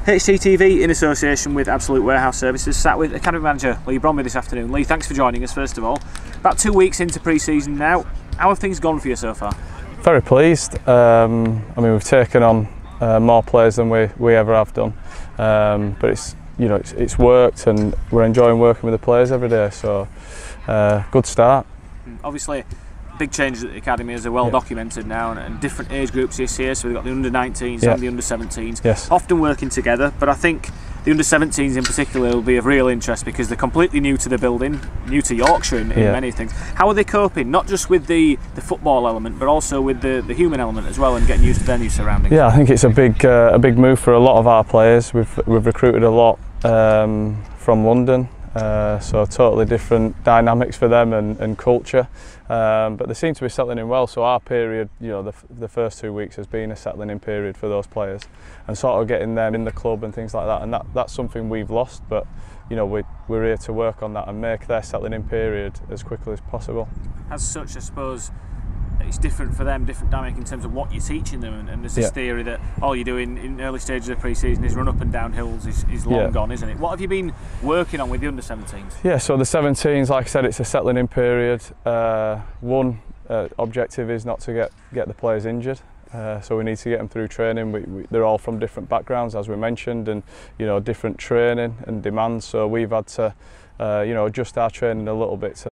HCTV, in association with Absolute Warehouse Services, sat with Academy Manager Lee Bromley this afternoon. Lee, thanks for joining us first of all. About 2 weeks into pre-season now, how have things gone for you so far? Very pleased. I mean, we've taken on more players than we ever have done, but it's worked, and we're enjoying working with the players every day. So good start. Obviously, big changes at the academy as are well documented now, and different age groups this year. So we've got the under-19s and the under-17s, often working together. But I think the under-17s in particular will be of real interest because they're completely new to the building, new to Yorkshire in many things. How are they coping, not just with the football element, but also with the human element as well, and getting used to their new surroundings? Yeah, I think it's a big move for a lot of our players. We've recruited a lot from London. So totally different dynamics for them and culture, but they seem to be settling in well. So our period, the first 2 weeks has been a settling in period for those players, and sort of getting them in the club and things like that. And that's something we've lost, but we're here to work on that and make their settling in period as quickly as possible. As such, I suppose it's different for them, different dynamic in terms of what you're teaching them, and there's this theory that all you're doing in early stages of pre-season is run up and down hills is long gone, isn't it? What have you been working on with the under-17s? Yeah, so the 17s, like I said, it's a settling in period. One objective is not to get the players injured, so we need to get them through training. They're all from different backgrounds, as we mentioned, and different training and demands, so we've had to adjust our training a little bit to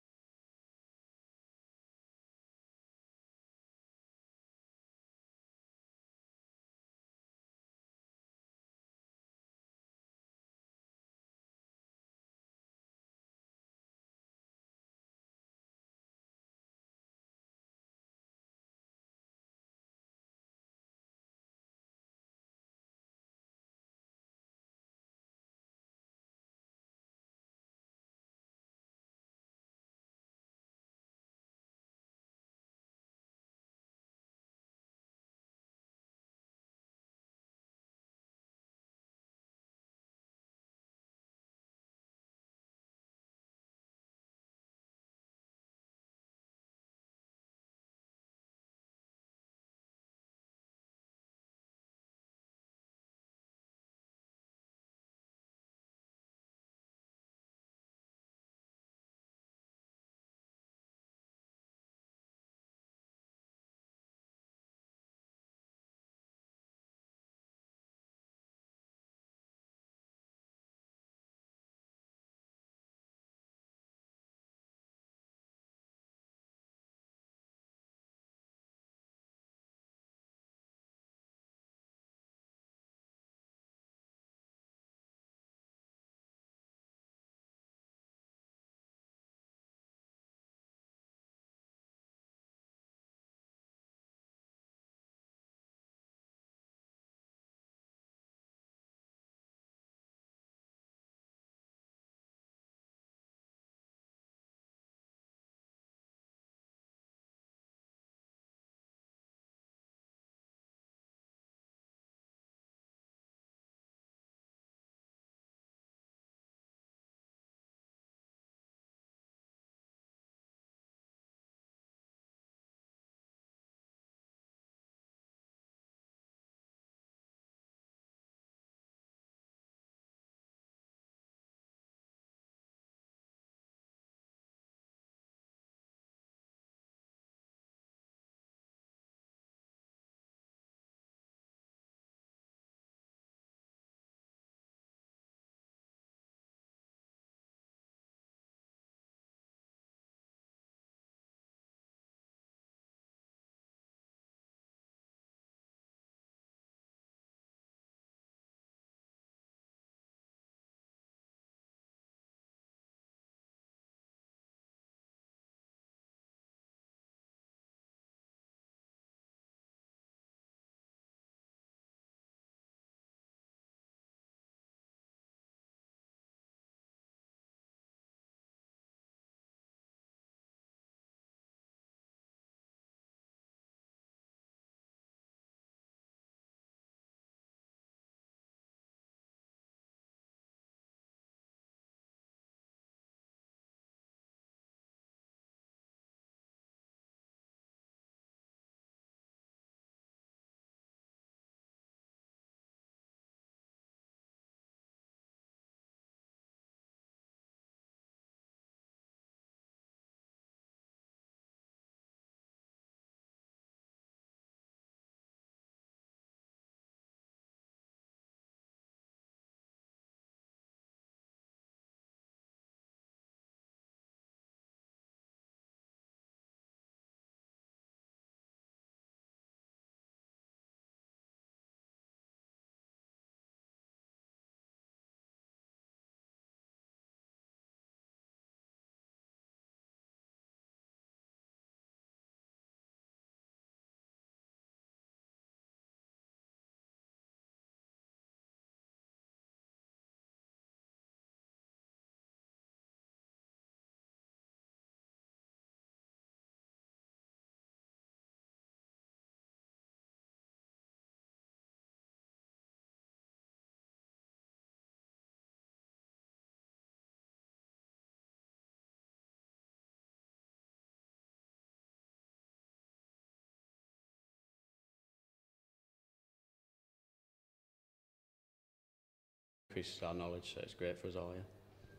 increases our knowledge, so it's great for us all. Yeah.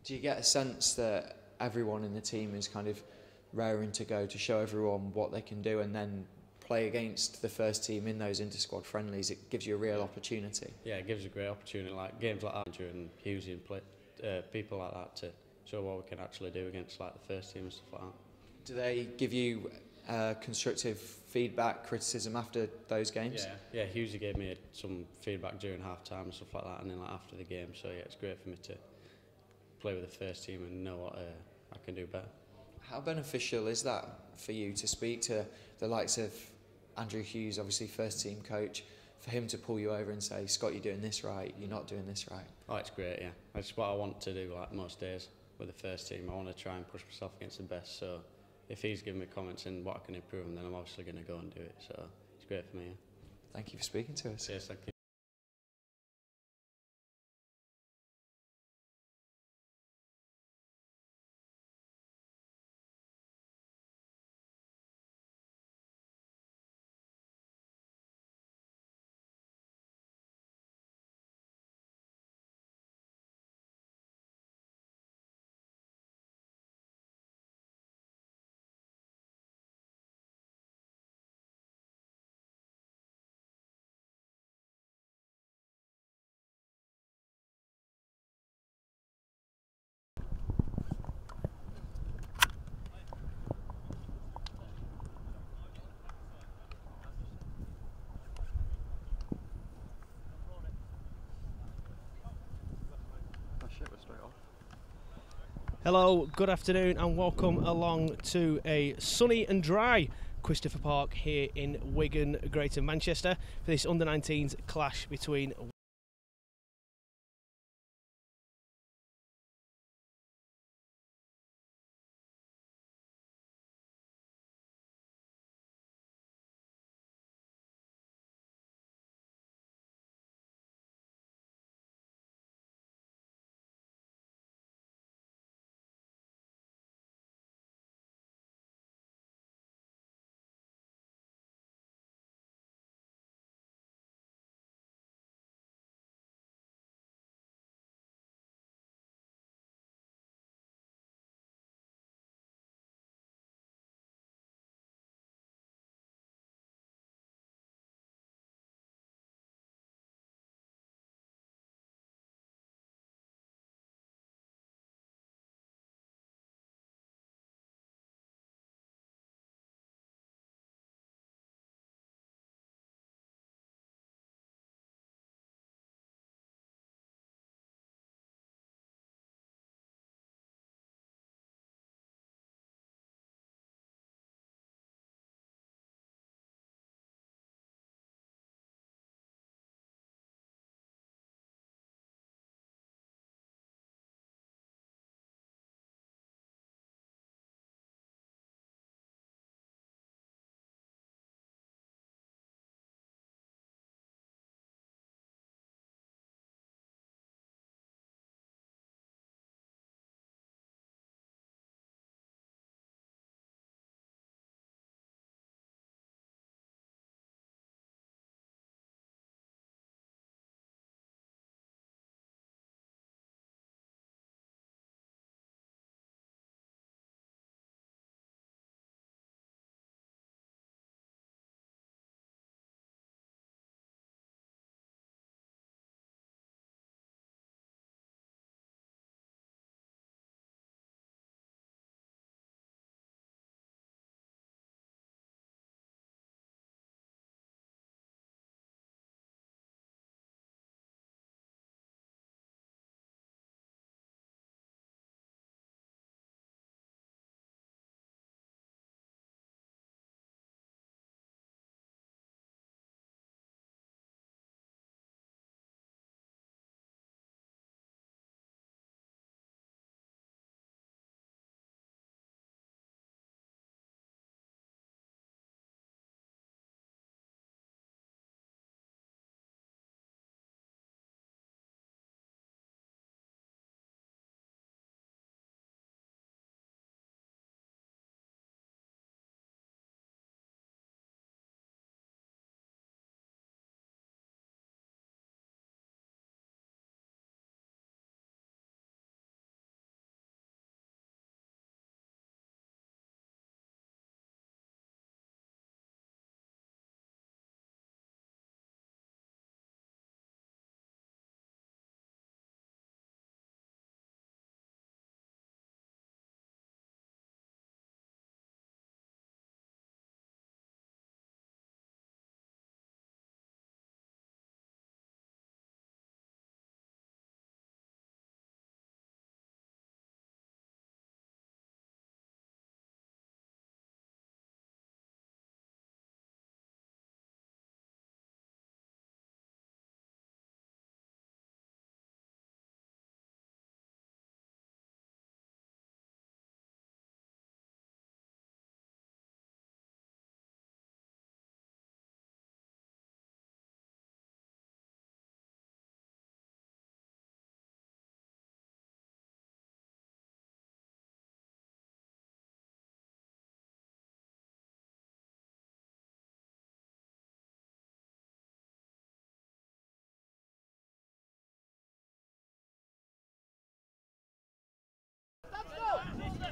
Do you get a sense that everyone in the team is kind of raring to go to show everyone what they can do, and then play against the first team in those inter-squad friendlies? It gives you a real opportunity. Yeah, it gives a great opportunity, like games like that, and Hughesy and people like that, to show what we can actually do against like the first team and stuff like that. Do they give you constructive feedback, criticism after those games? Yeah. Hughesy gave me some feedback during half time and stuff like that, and then like after the game. So yeah, it's great for me to play with the first team and know what I can do better. How beneficial is that for you to speak to the likes of Andrew Hughes, obviously first team coach, for him to pull you over and say, Scott, you're doing this right, you're not doing this right? Oh, it's great, yeah. That's what I want to do like most days with the first team. I want to try and push myself against the best, so if he's giving me comments on what I can improve on, then I'm obviously going to go and do it, so it's great for me. Yeah. Thank you for speaking to us. Yes, thank you. Hello, good afternoon and welcome along to a sunny and dry Christopher Park here in Wigan, Greater Manchester, for this under-19s clash between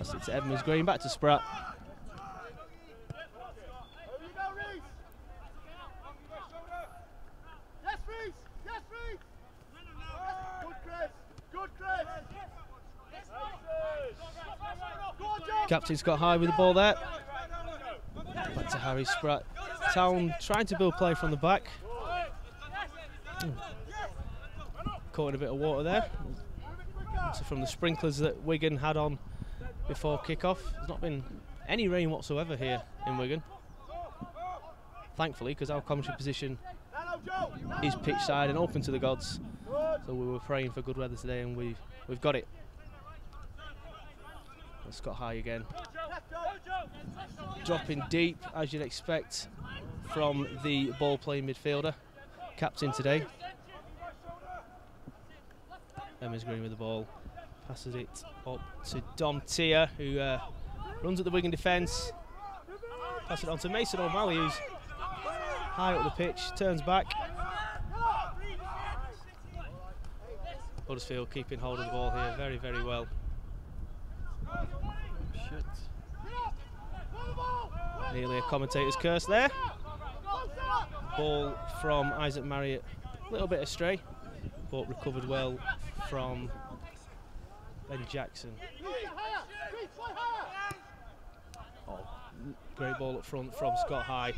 Pass it to Edmonds Green, back to Spratt. Captain Scott High with the ball there. Back to Harry Spratt. Town trying to build play from the back. Caught in a bit of water there. So from the sprinklers that Wigan had on before kick-off. There's not been any rain whatsoever here in Wigan. Thankfully, because our commentary position is pitch side and open to the gods. So we were praying for good weather today, and we've got it. And Scott High again. Dropping deep, as you'd expect from the ball-playing midfielder. Captain today. Emma's Green with the ball. Passes it up to Dom Tier, who runs at the Wigan defence. Passes it on to Mason O'Malley, who's high up the pitch, turns back. Huddersfield keeping hold of the ball here very, very well. Shit. Nearly a commentator's curse there. Ball from Isaac Marriott, a little bit astray, but recovered well from Ben Jackson. Oh, great ball up front from Scott High.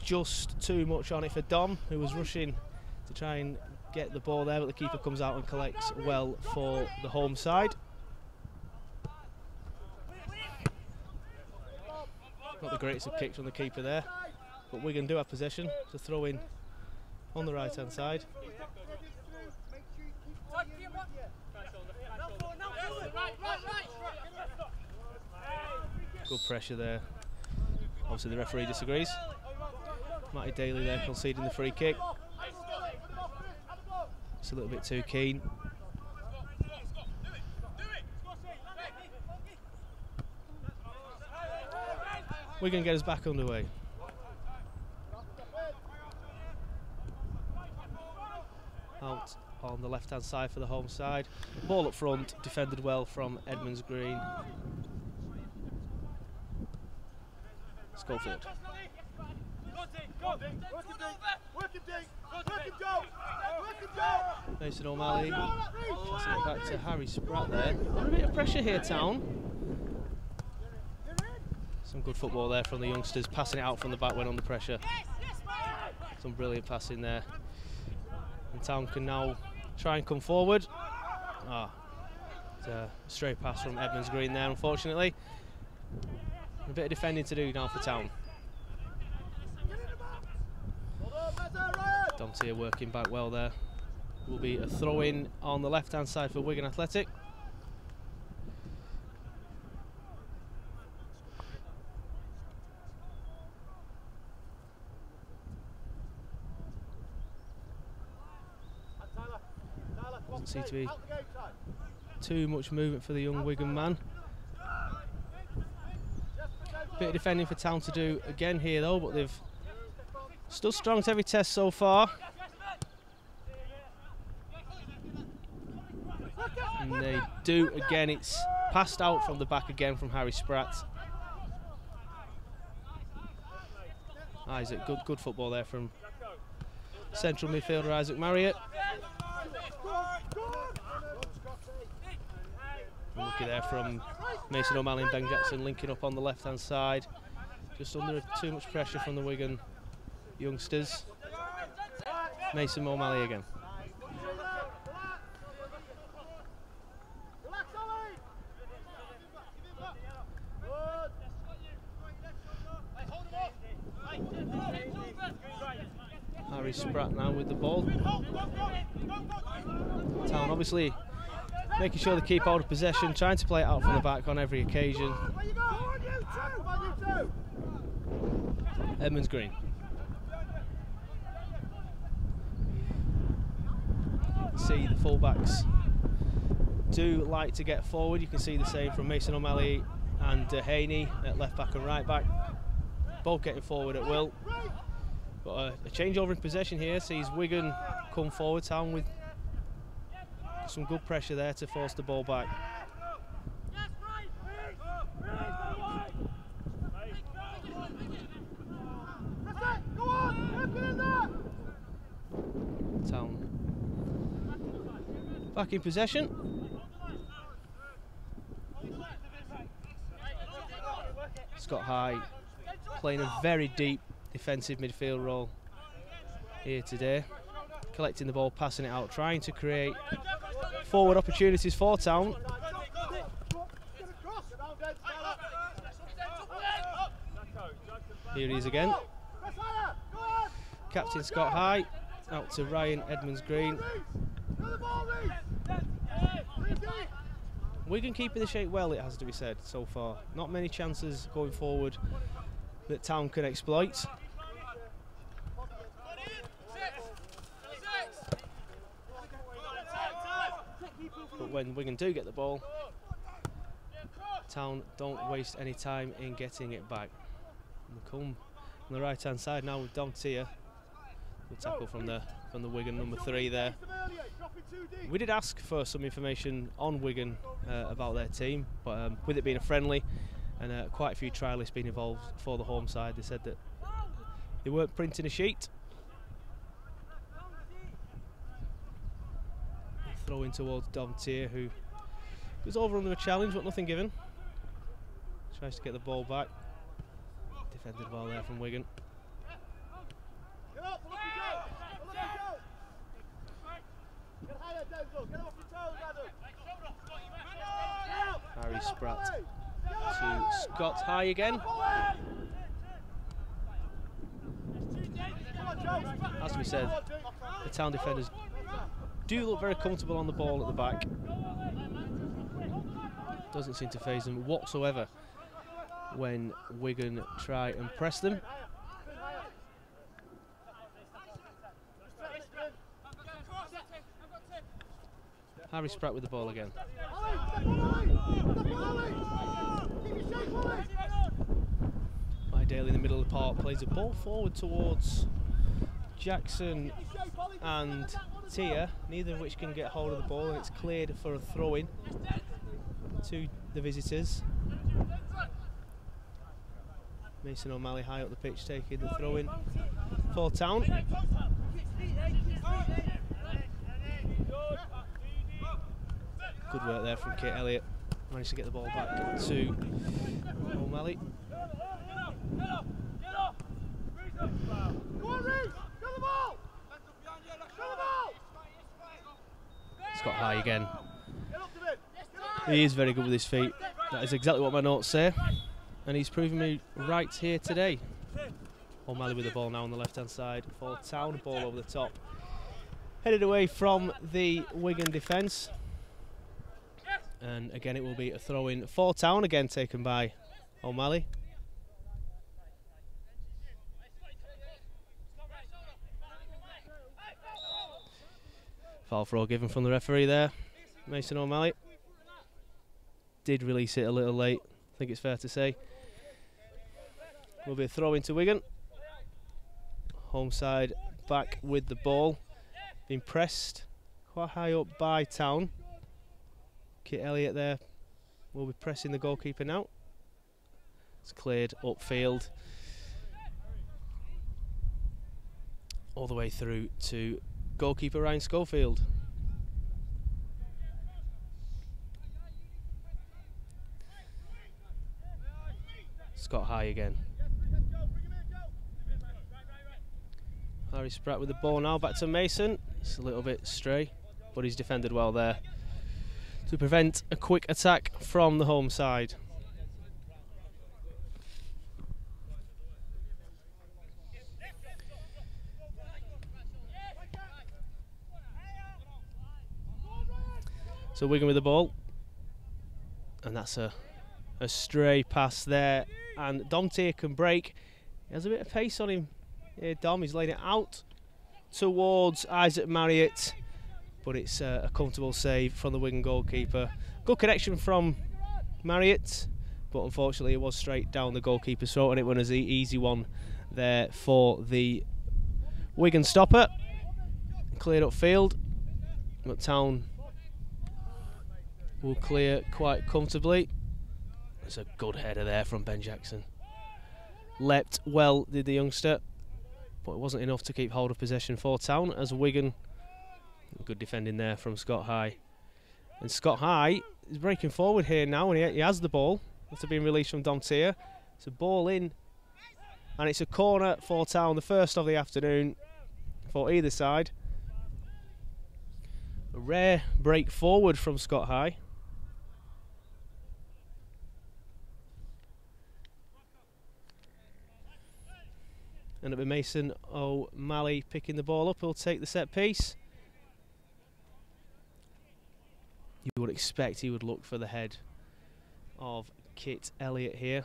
Just too much on it for Dom, who was rushing to try and get the ball there, but the keeper comes out and collects well for the home side. Not the greatest of kicks from the keeper there, but Wigan do have possession to throw in on the right hand side. Good pressure there. Obviously the referee disagrees. Matty Daly there conceding the free kick. It's a little bit too keen. We're going to get us back underway. Out on the left hand side for the home side. Ball up front, defended well from Edmonds Green. Schofield. Mason O'Malley. Passing it back to Harry Spratt there. A bit of pressure here, Town. Some good football there from the youngsters, passing it out from the back when under pressure. Some brilliant passing there. And Town can now try and come forward. It's a stray pass from Edmonds Green there, unfortunately. A bit of defending to do now for Town. Dante working back well there. Will be a throw-in on the left-hand side for Wigan Athletic. Doesn't seem to be too much movement for the young Wigan man. Bit of defending for Town to do again here though, but they've stood strong to every test so far. And they do again. It's passed out from the back again from Harry Spratt. Isaac, good football there from central midfielder Isaac Marriott. Lucky there from Mason O'Malley and Ben Jackson linking up on the left hand side. Just under too much pressure from the Wigan youngsters. Mason O'Malley again. Harry Spratt now with the ball. Town obviously making sure they keep hold of possession, trying to play it out from the back on every occasion. Edmonds Green. See the fullbacks do like to get forward. You can see the same from Mason O'Malley and Haney at left back and right back. Both getting forward at will. But a changeover in possession here sees Wigan come forward. Town with some good pressure there to force the ball back. Back in possession. Scott High playing a very deep defensive midfield role here today. Collecting the ball, passing it out, trying to create forward opportunities for Town. Here he is again. Captain Scott High out to Ryan Edmonds-Green. Wigan keeping the shape well, it has to be said, so far. Not many chances going forward that Town can exploit. But when Wigan do get the ball, Town don't waste any time in getting it back. And they come on the right hand side now with Dom Tier. Good tackle from the Wigan number 3 there. We did ask for some information on Wigan about their team, but with it being a friendly and quite a few trialists being involved for the home side, they said that they weren't printing a sheet. Throw in towards Dom Tier, who goes over under a challenge but nothing given. Tries to get the ball back. Defended well there from Wigan. Harry Spratt to Scott High again. As we said, the Town defenders do look very comfortable on the ball at the back. Doesn't seem to faze them whatsoever when Wigan try and press them. Harry Spratt with the ball again. Idale in the middle of the park plays a ball forward towards Jackson and Tia, neither of which can get hold of the ball, and it's cleared for a throw-in to the visitors. Mason O'Malley high up the pitch taking the throw-in for Town. Good work there from Kate Elliott. Managed to get the ball back to O'Malley. Scott High again. He is very good with his feet. That is exactly what my notes say. And he's proving me right here today. O'Malley with the ball now on the left-hand side for Town. Ball over the top. Headed away from the Wigan defence. And again it will be a throw-in for Town, again taken by O'Malley. Foul throw given from the referee there. Mason O'Malley did release it a little late, I think it's fair to say. Will be a throw into Wigan. Home side back with the ball. Being pressed quite high up by Town. Kit Elliott there will be pressing the goalkeeper now. It's cleared upfield. All the way through to goalkeeper Ryan Schofield. Scott High again. Harry Spratt with the ball now, back to Mason. It's a little bit stray, but he's defended well there to prevent a quick attack from the home side. So Wigan with the ball, and that's a stray pass there, and Dom Tier can break. He has a bit of pace on him here, Dom. He's laid it out towards Isaac Marriott, but it's a comfortable save from the Wigan goalkeeper. Good connection from Marriott, but unfortunately it was straight down the goalkeeper's throat, and it was an easy one there for the Wigan stopper. Cleared upfield, but Town will clear quite comfortably. It's a good header there from Ben Jackson. Leapt well, did the youngster, but it wasn't enough to keep hold of possession for Town, as Wigan Good defending there from Scott High. And Scott High is breaking forward here now, and he has the ball after being released from Domtier. It's a ball in, and it's a corner for Town, the first of the afternoon for either side. A rare break forward from Scott High. And it'll be Mason O'Malley picking the ball up. He'll take the set piece. You would expect he would look for the head of Kit Elliott here.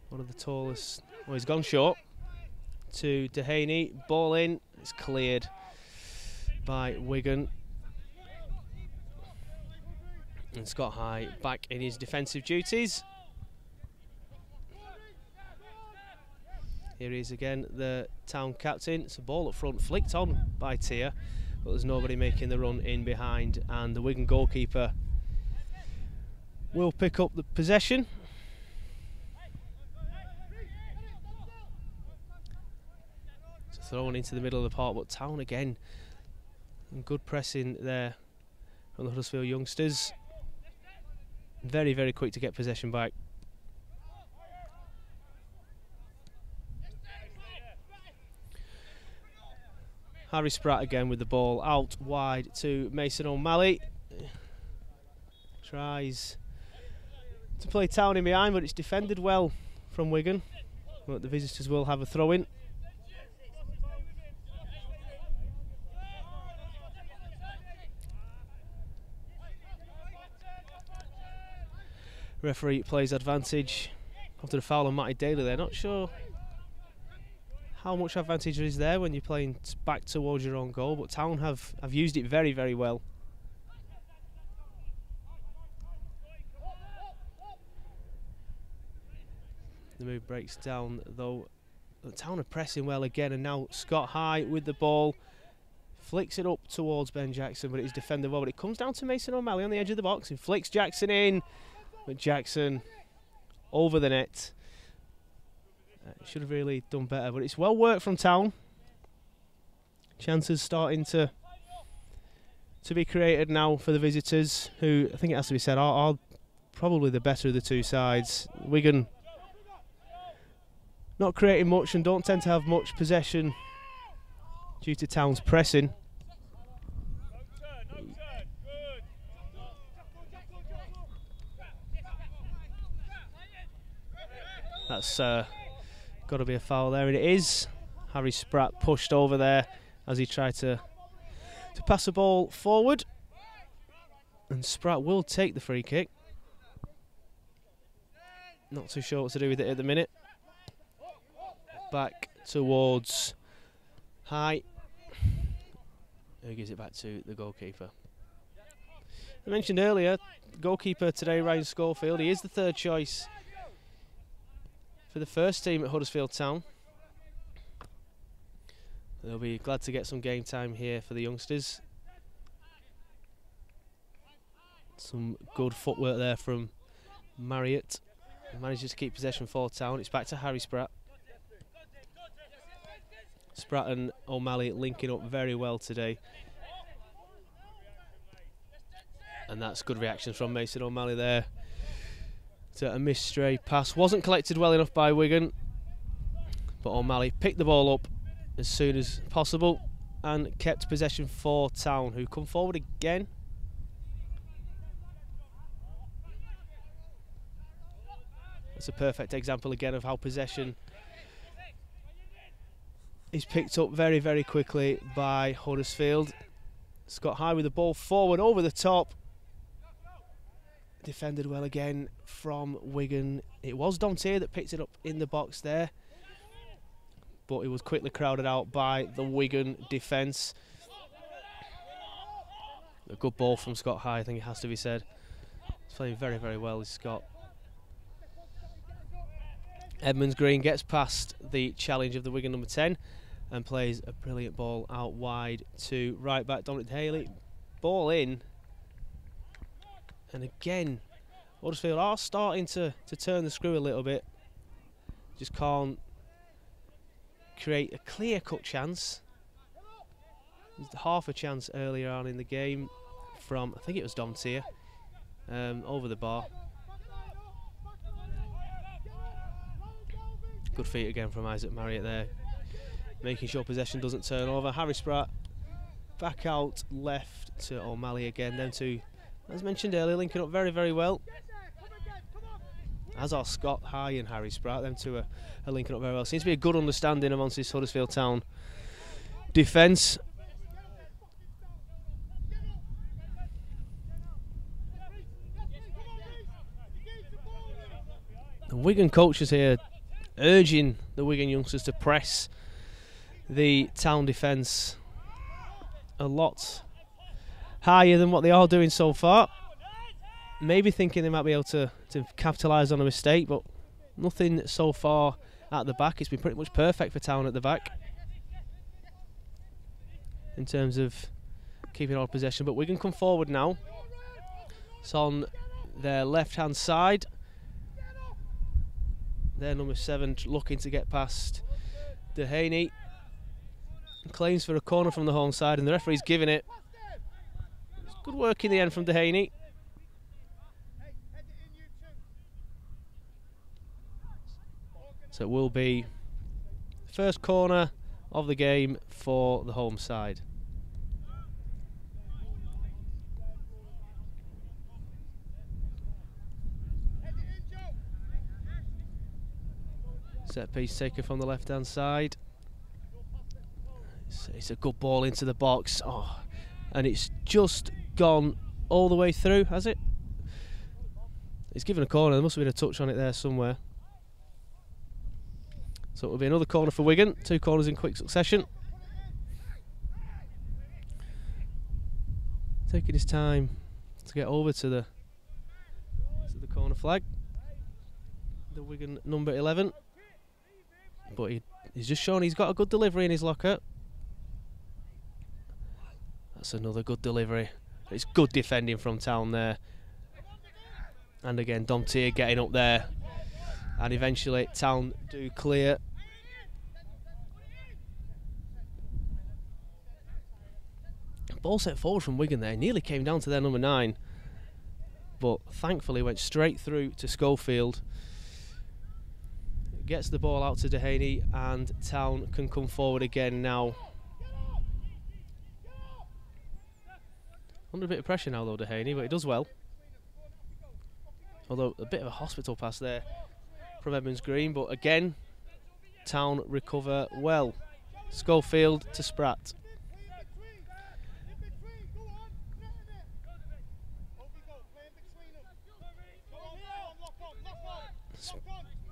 One of the tallest. Well, he's gone short to Dehaney. Ball in. It's cleared by Wigan. And Scott High back in his defensive duties. Here he is again, the Town captain. It's a ball up front, flicked on by Tier, but there's nobody making the run in behind, and the Wigan goalkeeper will pick up the possession. It's thrown into the middle of the park, but Town again, good pressing there from the Huddersfield youngsters. Very, very quick to get possession back. Harry Spratt again with the ball out wide to Mason O'Malley. Tries to play Town in behind, but it's defended well from Wigan. But the visitors will have a throw-in. Referee plays advantage after the foul on Matty Daly there. Not sure how much advantage there is there when you're playing back towards your own goal, but Town have used it very, very well. The move breaks down though. Town are pressing well again, and now Scott High with the ball. Flicks it up towards Ben Jackson, but it is defended well. But it comes down to Mason O'Malley on the edge of the box and flicks Jackson in. But Jackson over the net. Should have really done better, but it's well worked from Town. Chances starting to be created now for the visitors, who I think it has to be said are probably the better of the two sides. Wigan not creating much and don't tend to have much possession due to Town's pressing. That's got to be a foul there, and it is. Harry Spratt pushed over there as he tried to pass the ball forward, and Spratt will take the free kick. Not too sure what to do with it at the minute. Back towards High, who gives it back to the goalkeeper. I mentioned earlier, goalkeeper today, Ryan Schofield. He is the third choice for the first team at Huddersfield Town. They'll be glad to get some game time here for the youngsters. Some good footwork there from Marriott. Manages to keep possession for Town. It's back to Harry Spratt. Spratt and O'Malley linking up very well today. And that's good reactions from Mason O'Malley there to a missed stray pass. Wasn't collected well enough by Wigan, but O'Malley picked the ball up as soon as possible and kept possession for Town, who come forward again. That's a perfect example again of how possession is picked up very, very quickly by Huddersfield. Scott High with the ball forward over the top. Defended well again from Wigan. It was Domtier that picked it up in the box there, but it was quickly crowded out by the Wigan defence. A good ball from Scott High, I think it has to be said. He's playing very, very well, is Scott. Edmonds Green gets past the challenge of the Wigan number 10 and plays a brilliant ball out wide to right back Dominic Haley. Ball in. And again, Huddersfield are starting to turn the screw a little bit. Just can't create a clear-cut chance. Half a chance earlier on in the game from, I think it was Domtier, over the bar. Good feet again from Isaac Marriott there, making sure possession doesn't turn over. Harry Spratt back out left to O'Malley again. Them two, as mentioned earlier, linking up very, very well. As are Scott High and Harry Spratt. Them two are linking up very well. Seems to be a good understanding amongst this Huddersfield Town defence. The Wigan coaches here urging the Wigan youngsters to press the Town defence a lot higher than what they are doing so far. Maybe thinking they might be able to capitalise on a mistake, but nothing so far at the back. It's been pretty much perfect for Town at the back in terms of keeping all possession. But Wigan come forward now. It's on their left-hand side. Their number 7 looking to get past Dehaney. Claims for a corner from the home side, and the referee's giving it. It's good work in the end from Dehaney. So it will be first corner of the game for the home side. Set piece taken from the left hand side. It's a good ball into the box. Oh, and it's just gone all the way through, has it? It's given a corner. There must have been a touch on it there somewhere. So it will be another corner for Wigan. 2 corners in quick succession. Taking his time to get over to the corner flag. The Wigan number 11. But he's just shown he's got a good delivery in his locker. That's another good delivery. It's good defending from Town there. And again, Domtier getting up there. And eventually Town do clear. Ball set forward from Wigan there. Nearly came down to their number 9. But thankfully went straight through to Schofield. Gets the ball out to Dehaney, and Town can come forward again now. Under a bit of pressure now though, Dehaney, but he does well. Although a bit of a hospital pass there from Edmonds Green, but again, Town recover well. Schofield to Spratt.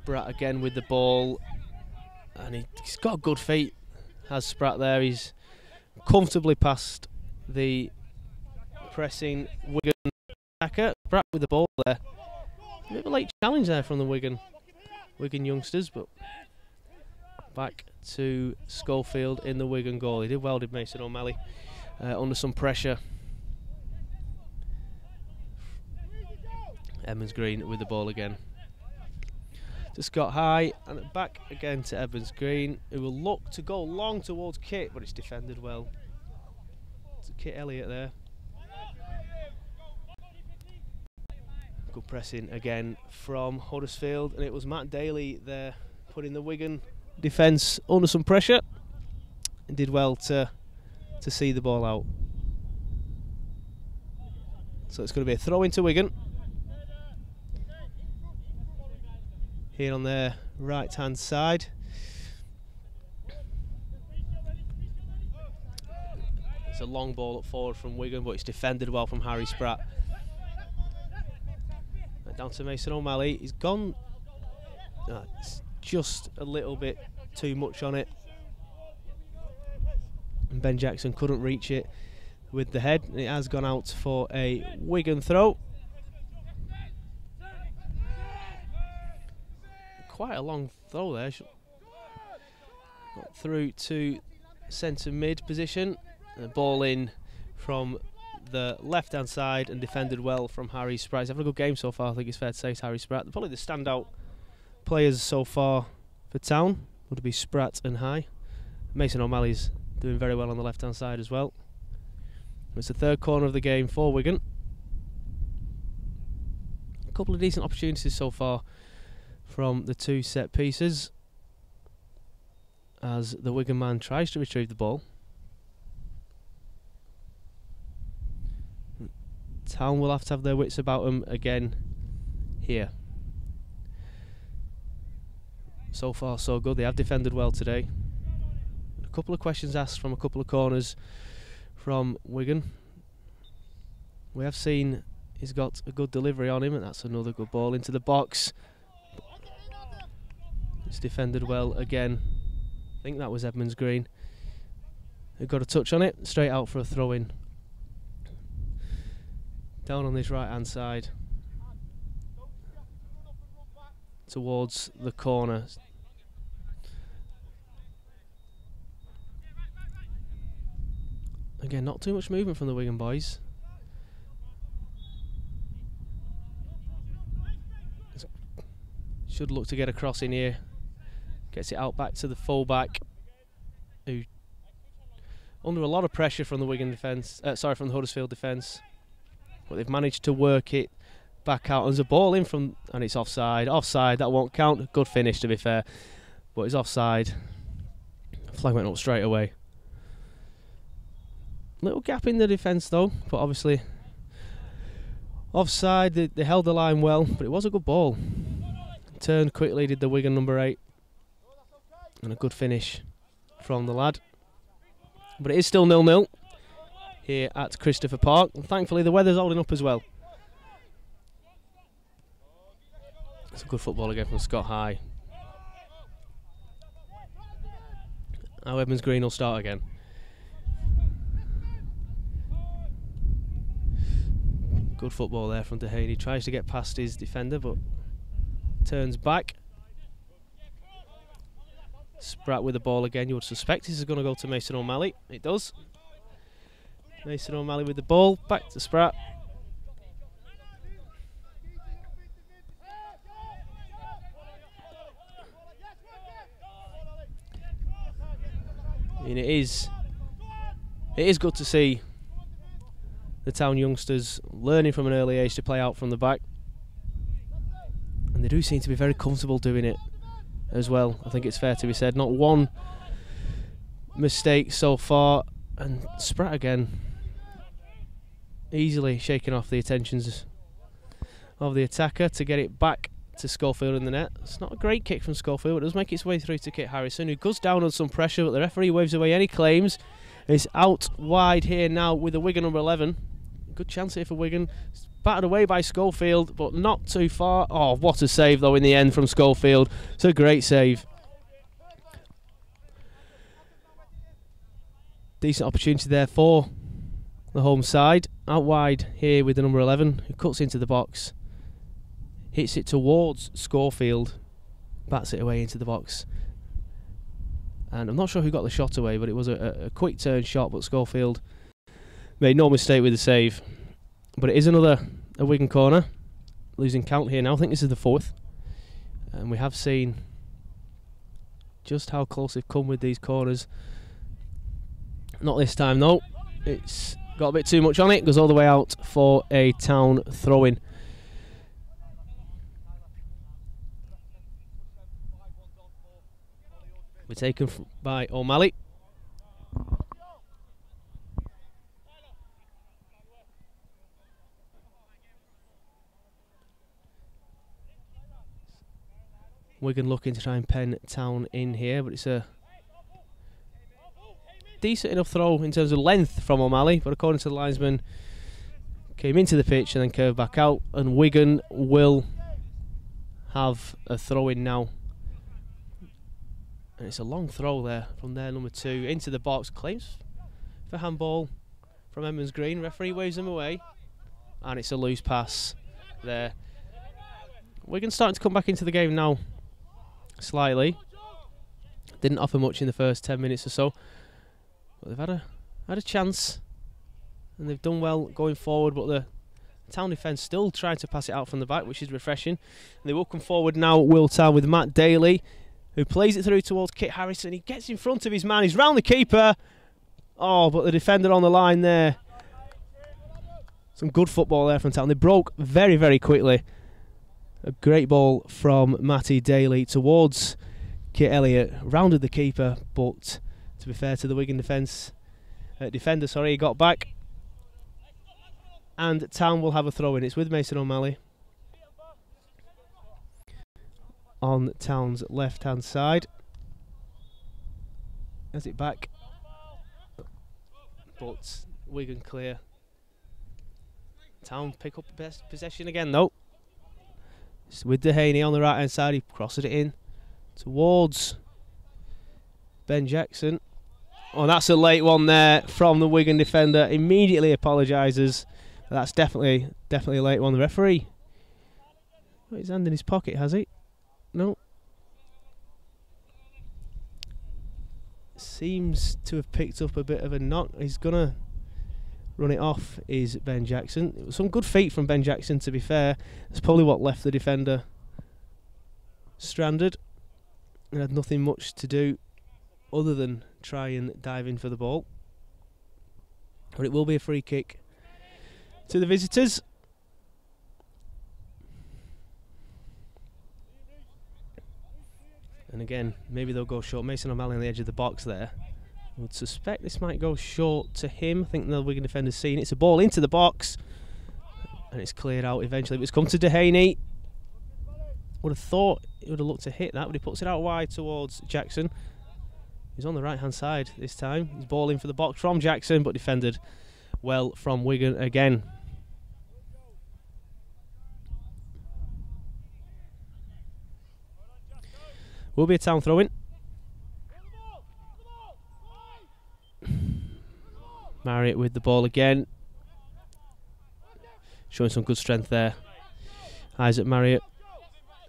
Spratt again with the ball, and he's got good feet, has Spratt there. He's comfortably past the pressing Wigan attacker. Spratt with the ball there. A bit of a late challenge there from the Wigan youngsters, but back to Schofield in the Wigan goal. He did well, did Mason O'Malley, under some pressure. Edmonds Green with the ball again. To Scott High, and back again to Edmonds Green, who will look to go long towards Kit, but it's defended well. It's Kit Elliott there. Good pressing again from Huddersfield, and it was Matt Daly there putting the Wigan defence under some pressure, and did well to see the ball out. So it's going to be a throw into Wigan. Here on their right hand side. It's a long ball up forward from Wigan, but it's defended well from Harry Spratt. Down to Mason O'Malley. He's gone it's just a little bit too much on it, and Ben Jackson couldn't reach it with the head. It has gone out for a Wigan throw. Quite a long throw there. Got through to centre mid position. And the ball in from the left hand side and defended well from Harry Spratt. He's having a good game so far, I think it's fair to say. It's Harry Spratt. Probably the standout players so far for Town would be Spratt and High. Mason O'Malley's doing very well on the left hand side as well. It's the third corner of the game for Wigan. A couple of decent opportunities so far from the 2 set pieces as the Wigan man tries to retrieve the ball. Town will have to have their wits about them again here. So far so good. They have defended well today. A couple of questions asked from a couple of corners from Wigan. We have seen he's got a good delivery on him, and that's another good ball into the box. It's defended well again. I think that was Edmonds Green who got a touch on it, straight out for a throw in. Down on this right hand side towards the corner. Again, not too much movement from the Wigan boys. Should look to get a cross in here. Gets it out back to the full-back, who under a lot of pressure from the Wigan defence, from the Huddersfield defence, but they've managed to work it back out. There's a ball in from, and it's offside. Offside, that won't count. Good finish, to be fair, but it's offside. Flag went up straight away. Little gap in the defence though, but obviously offside. They held the line well, but it was a good ball. Turned quickly, did the Wigan number 8, and a good finish from the lad. But it is still 0-0 here at Christopher Park, and thankfully the weather's holding up as well. It's a good football again from Scott High. Now Edmonds Green will start again. Good football there from Dehaney. Tries to get past his defender, but turns back. Spratt with the ball again. You would suspect this is going to go to Mason O'Malley. It does. Mason O'Malley with the ball. Back to Spratt. And it is good to see the Town youngsters learning from an early age to play out from the back, and they do seem to be very comfortable doing it as well. I think it's fair to be said, not one mistake so far, and Spratt again easily shaking off the attentions of the attacker to get it back to Schofield in the net. It's not a great kick from Schofield, but it does make its way through to Kit Harrison, who goes down on some pressure, but the referee waves away any claims. It's out wide here now with the Wigan number 11. Good chance here for Wigan. It's battered away by Schofield, but not too far. Oh, what a save though in the end from Schofield. It's a great save. Decent opportunity there for the home side. Out wide here with the number 11, who cuts into the box. Hits it towards Schofield. Bats it away into the box. And I'm not sure who got the shot away, but it was a quick turn shot, but Schofield made no mistake with the save. But it is a Wigan corner. Losing count here now. I think this is the 4th. And we have seen just how close they've come with these corners. Not this time though. It's got a bit too much on it. Goes all the way out for a Town throw-in. We're taken by O'Malley. Wigan looking to try and pen Town in here, but it's a decent enough throw in terms of length from O'Malley, but according to the linesman, came into the pitch and then curved back out, and Wigan will have a throw in now. And it's a long throw there from their number 2 into the box. Claims for handball from Edmonds Green. Referee waves them away, and it's a loose pass there. Wigan starting to come back into the game now slightly. Didn't offer much in the first 10 minutes or so, but they've had a chance, and they've done well going forward. But the Town defence still trying to pass it out from the back, which is refreshing. And they will come forward now, Will Town, with Matt Daly who plays it through towards Kit Harrison. He gets in front of his man. He's round the keeper. Oh, but the defender on the line there. Some good football there from Town. They broke very, very quickly. A great ball from Matty Daly towards Kit Elliott. Rounded the keeper, but to be fair to the Wigan defender, he got back. And Town will have a throw in. It's with Mason O'Malley. On Town's left-hand side. Has it back. But Wigan clear. Town pick up best possession again though. It's with Dehaney on the right hand side. He crosses it in towards Ben Jackson. Oh, that's a late one there from the Wigan defender. Immediately apologises. That's definitely a late one. The referee got his hand in his pocket, has he? No. Seems to have picked up a bit of a knock. He's gonna run it off, is Ben Jackson. It was some good feet from Ben Jackson, to be fair. That's probably what left the defender stranded and had nothing much to do other than try and dive in for the ball. But it will be a free kick to the visitors. And again, maybe they'll go short. Mason O'Malley on the edge of the box there. I would suspect this might go short to him. I think the Wigan defender's seen it. It's a ball into the box. And it's cleared out eventually. But it's come to Dehaney. Would have thought he would have looked to hit that, but he puts it out wide towards Jackson. He's on the right-hand side this time. He's ball in for the box from Jackson, but defended well from Wigan again. Will be a Town throw-in. Marriott with the ball again. Showing some good strength there. Isaac Marriott.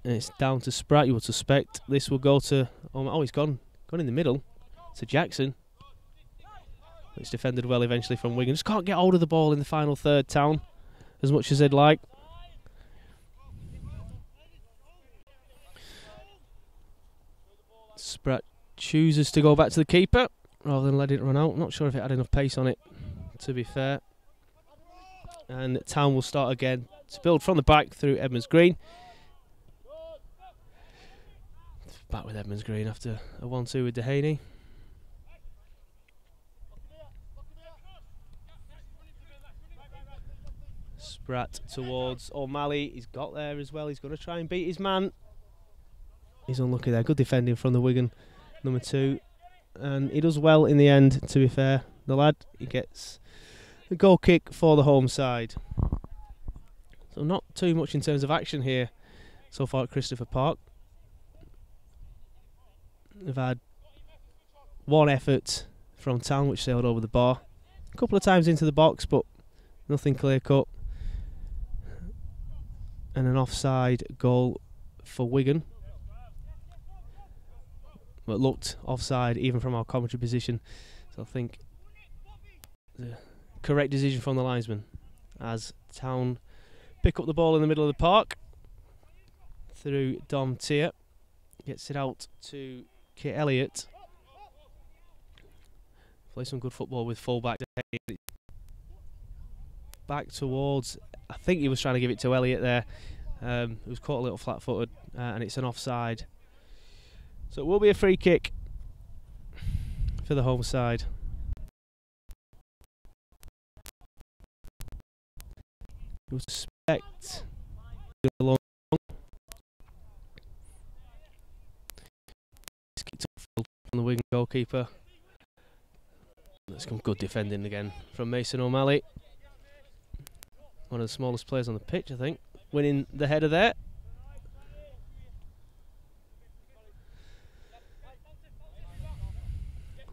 And it's down to Spratt, you would suspect. This will go to... Oh, he's gone in the middle to Jackson. It's defended well eventually from Wigan. Just can't get hold of the ball in the final third, Town, as much as they'd like. Spratt chooses to go back to the keeper rather than let it run out. Not sure if it had enough pace on it, to be fair. And Town will start again to build from the back through Edmonds Green. Back with Edmonds Green after a 1-2 with Dehaney. Spratt towards O'Malley. He's got there as well. He's going to try and beat his man. He's unlucky there. Good defending from the Wigan number 2. And he does well in the end, to be fair. The lad, he gets the goal kick for the home side. So not too much in terms of action here so far at Christopher Park. They've had one effort from Town which sailed over the bar. A couple of times into the box, but nothing clear cut. And an offside goal for Wigan. But looked offside even from our commentary position. So I think the correct decision from the linesman as Town pick up the ball in the middle of the park through Dom Tier. Gets it out to Kit Elliott. Play some good football with fullback. Back towards, I think he was trying to give it to Elliott there. He was caught a little flat-footed, and it's an offside. So it will be a free kick for the home side. You would suspect long. It's kicked off from the Wigan goalkeeper. There's some good defending again from Mason O'Malley. One of the smallest players on the pitch, I think. Winning the header there.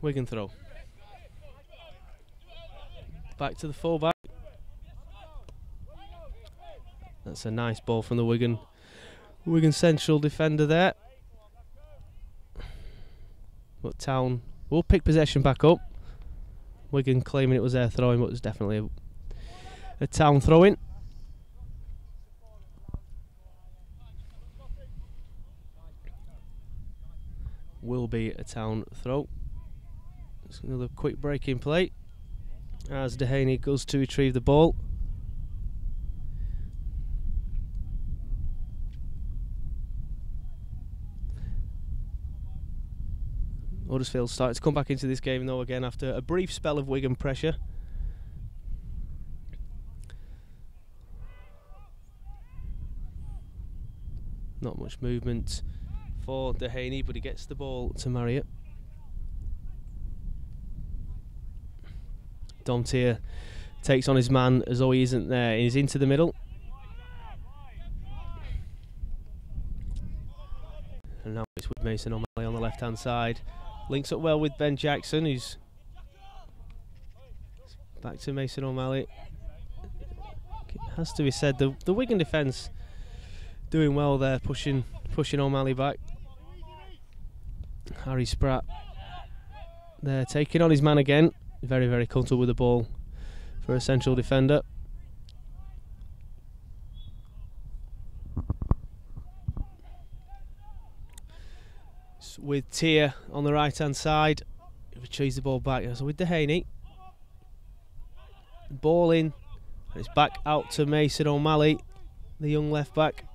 Wigan throw. Back to the fullback. That's a nice ball from the Wigan central defender there. But Town will pick possession back up. Wigan claiming it was their throwing, but it was definitely a Town throw-in. will be a Town throw. It's another quick break in play as Dehaney goes to retrieve the ball. Huddersfield started to come back into this game though again after a brief spell of Wigan pressure. Not much movement for Dehaney, but he gets the ball to Marriott. Dom Tier takes on his man as though he isn't there. He's into the middle. And now it's with Mason O'Malley on the left hand side. Links up well with Ben Jackson, who's back to Mason O'Malley. It has to be said, the Wigan defence doing well there, pushing O'Malley back. Harry Spratt there, taking on his man again. Very, very comfortable with the ball for a central defender. With Tier on the right hand side, he retrieves the ball back. So with Dehaney, ball in, and it's back out to Mason O'Malley, the young left back.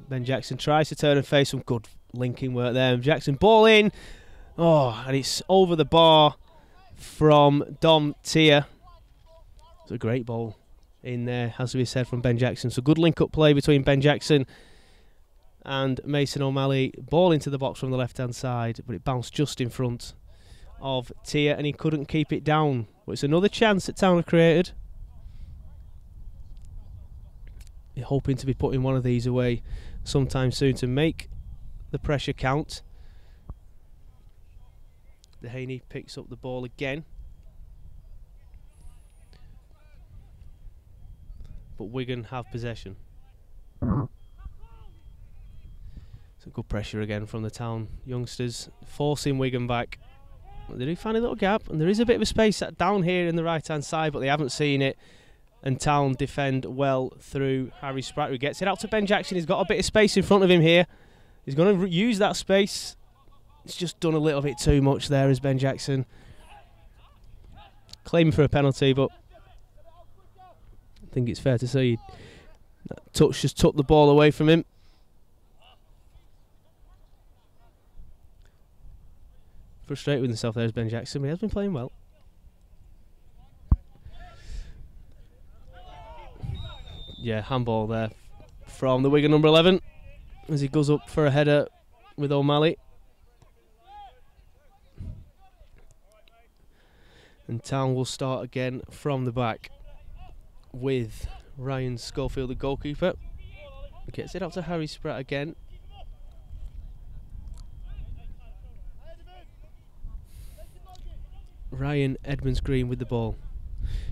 Ben Jackson tries to turn and face some good linking work there. Jackson, ball in, and it's over the bar from Dom Tier. It's a great ball in there, has to be said, from Ben Jackson. So good link-up play between Ben Jackson and Mason O'Malley. Ball into the box from the left-hand side, but it bounced just in front of Tier, and he couldn't keep it down. But it's another chance that Town have created. You're hoping to be putting one of these away sometime soon to make the pressure count. Dehaney picks up the ball again, but Wigan have possession. Some good pressure again from the Town youngsters, forcing Wigan back. They do find a little gap, and there is a bit of a space down here in the right hand side, but they haven't seen it. And Town defend well through Harry Spratt, who gets it out to Ben Jackson. He's got a bit of space in front of him here. He's going to use that space. He's just done a little bit too much there as Ben Jackson. Claiming for a penalty, but I think it's fair to say that touch just took the ball away from him. Frustrated with himself there as Ben Jackson, but he has been playing well. Yeah, handball there from the Wigan number 11 as he goes up for a header with O'Malley. And Town will start again from the back with Ryan Schofield, the goalkeeper. Gets it out to Harry Spratt again. Ryan Edmonds-Green with the ball.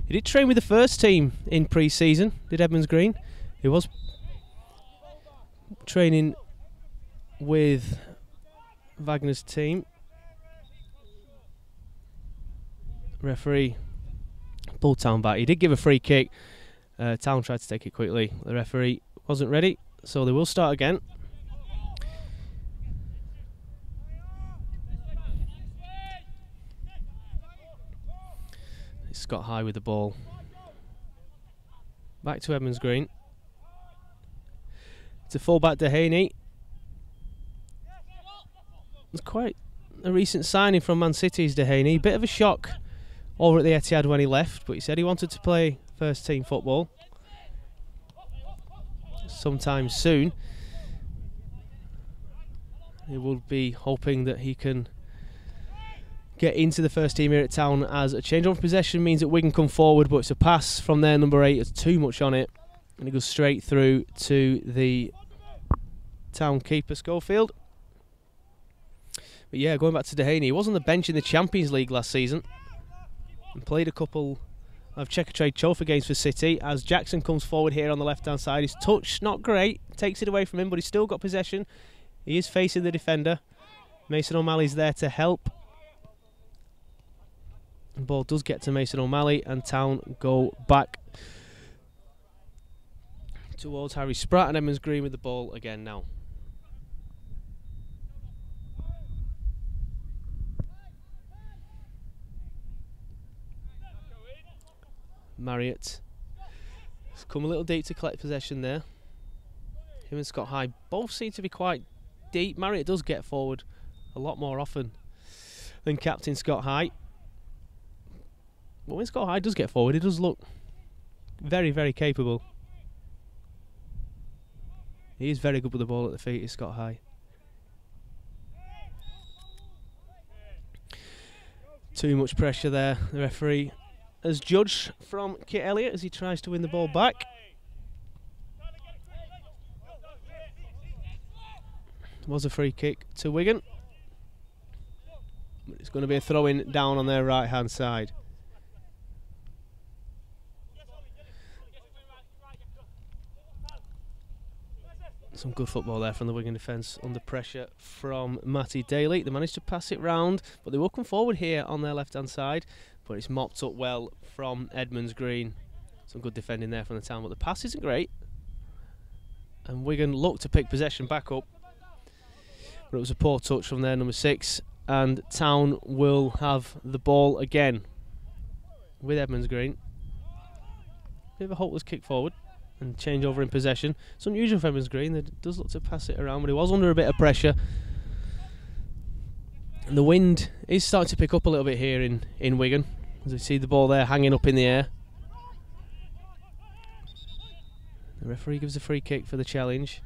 He did train with the first team in pre-season, did Edmonds-Green. He was training with Wagner's team. Referee pulled Town back. He did give a free kick. Town tried to take it quickly. The referee wasn't ready, so they will start again. Scott High with the ball. Back to Edmonds-Green. To full-back Dehaney. It's quite a recent signing from Man City's Dehaney. Bit of a shock over at the Etihad when he left, but he said he wanted to play first-team football sometime soon. He will be hoping that he can get into the first team here at Town, as a change of possession means that Wigan come forward, but it's a pass from their number 8. It's too much on it, and it goes straight through to the Town keeper, Schofield. But yeah, going back to Dehaney, he was on the bench in the Champions League last season and played a couple of Checkatrade Trophy games for City. As Jackson comes forward here on the left hand side, his touch not great, takes it away from him, but he's still got possession. He is facing the defender. Mason O'Malley's there to help. The ball does get to Mason O'Malley, and Town go back towards Harry Spratt, and Edmonds-Green with the ball again now. Marriott. He's come a little deep to collect possession there. Him and Scott High both seem to be quite deep. Marriott does get forward a lot more often than captain Scott High. But when Scott High does get forward, he does look very, very capable. He is very good with the ball at the feet, is Scott High. Too much pressure there. The referee has judged from Kit Elliott as he tries to win the ball back. Was a free kick to Wigan. But it's going to be a throw-in down on their right-hand side. Some good football there from the Wigan defence under pressure from Matty Daly. They managed to pass it round, but they will come forward here on their left-hand side. But it's mopped up well from Edmonds Green. Some good defending there from the Town, but the pass isn't great. And Wigan look to pick possession back up. But it was a poor touch from their number 6. And Town will have the ball again with Edmonds Green. Bit of a hopeless kick forward. And change over in possession. It's unusual for Edmonds Green. They does look to pass it around, but he was under a bit of pressure. And the wind is starting to pick up a little bit here in Wigan. As we see the ball there hanging up in the air. The referee gives a free kick for the challenge.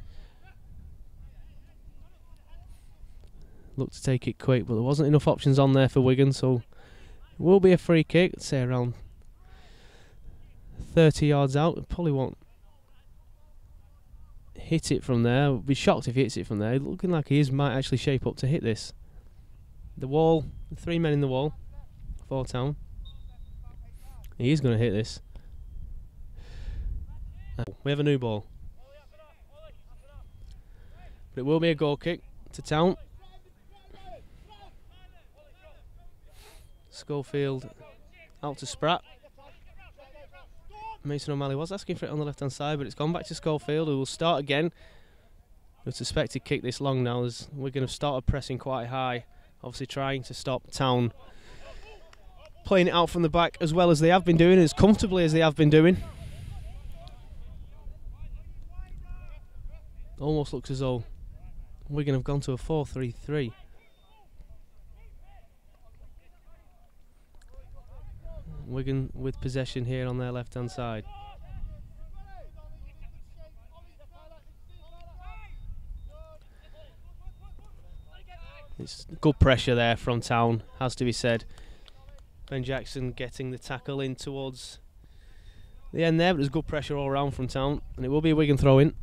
Looked to take it quick, but there wasn't enough options on there for Wigan, so it will be a free kick. Let's say around 30 yards out. It probably won't hit it from there. I'd be shocked if he hits it from there. Looking like he might actually shape up to hit this. The wall, the 3 men in the wall for Town. He is going to hit this. We have a new ball. But it will be a goal kick to Town. Schofield out to Spratt. Mason O'Malley was asking for it on the left-hand side, but it's gone back to Schofield, who will start again. With suspected kick this long now, as we're going to start pressing quite high, obviously trying to stop Town playing it out from the back as well as they have been doing, as comfortably as they have been doing. Almost looks as though Wigan have gone to a 4-3-3. Wigan with possession here on their left-hand side. It's good pressure there from Town, has to be said. Ben Jackson getting the tackle in towards the end there, but there's good pressure all around from Town, and it will be a Wigan throw-in.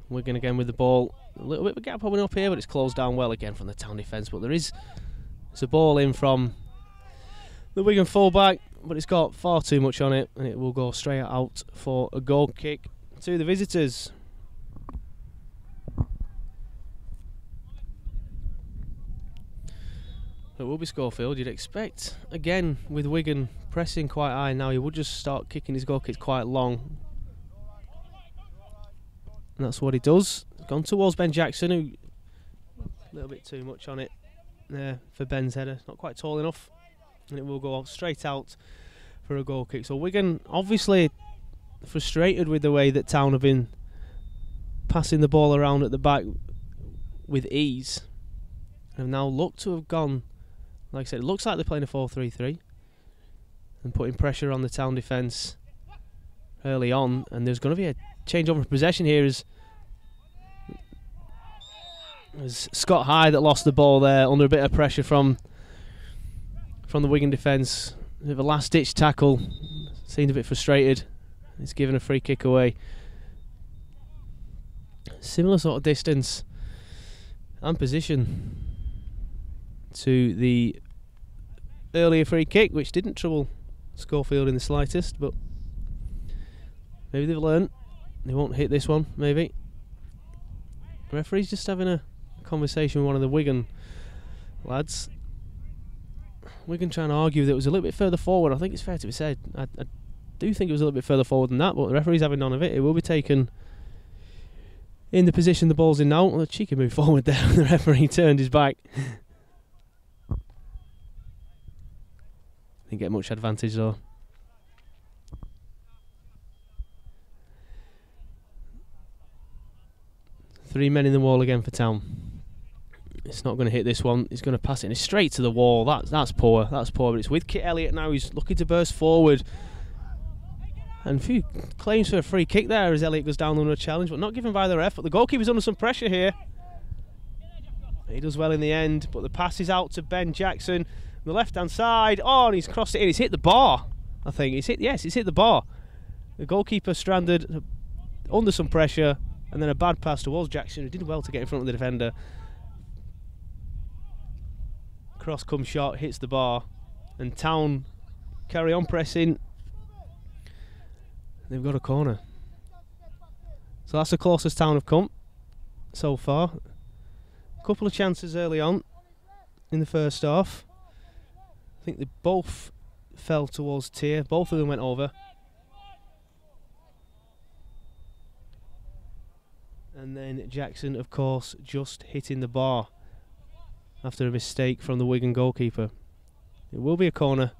Wigan again with the ball. A little bit of a gap opening up here, but it's closed down well again from the Town defence. But there's a ball in from the Wigan fullback, but it's got far too much on it, and it will go straight out for a goal kick to the visitors. It will be Schofield. You'd expect, again, with Wigan pressing quite high now, he would just start kicking his goal kicks quite long. And that's what he does. Gone towards Ben Jackson, who a little bit too much on it there for Ben's header. Not quite tall enough, and it will go straight out for a goal kick. So Wigan obviously frustrated with the way that Town have been passing the ball around at the back with ease, and have now looked to have gone, like I said, it looks like they're playing a 4-3-3 and putting pressure on the Town defence early on, and there's going to be a change over possession here as Scott High that lost the ball there under a bit of pressure from the Wigan defence. A bit of a last ditch tackle, seemed a bit frustrated. He's given a free kick away. Similar sort of distance and position to the earlier free kick, which didn't trouble Schofield in the slightest, but maybe they've learned. They won't hit this one, maybe. The referee's just having a conversation with one of the Wigan lads. Wigan trying to argue that it was a little bit further forward. I think it's fair to be said. I do think it was a little bit further forward than that, but the referee's having none of it. It will be taken in the position the ball's in now. Well, a cheeky move forward there. The referee turned his back. Didn't get much advantage though. Three men in the wall again for Town. It's not going to hit this one. He's going to pass it straight to the wall. That's poor. That's poor. But it's with Kit Elliott now. He's looking to burst forward. And a few claims for a free kick there as Elliott goes down under a challenge, but not given by the ref. But the goalkeeper's under some pressure here. He does well in the end, but the pass is out to Ben Jackson on the left-hand side. Oh, and he's crossed it in. It's hit the bar, I think. It's hit the bar. The goalkeeper stranded under some pressure, and then a bad pass towards Jackson, who did well to get in front of the defender. Cross comes short, hits the bar, and Town carry on pressing. They've got a corner. So that's the closest Town have come so far. A couple of chances early on in the first half. I think they both fell towards Tier. Both of them went over. And then Jackson, of course, just hitting the bar after a mistake from the Wigan goalkeeper. It will be a corner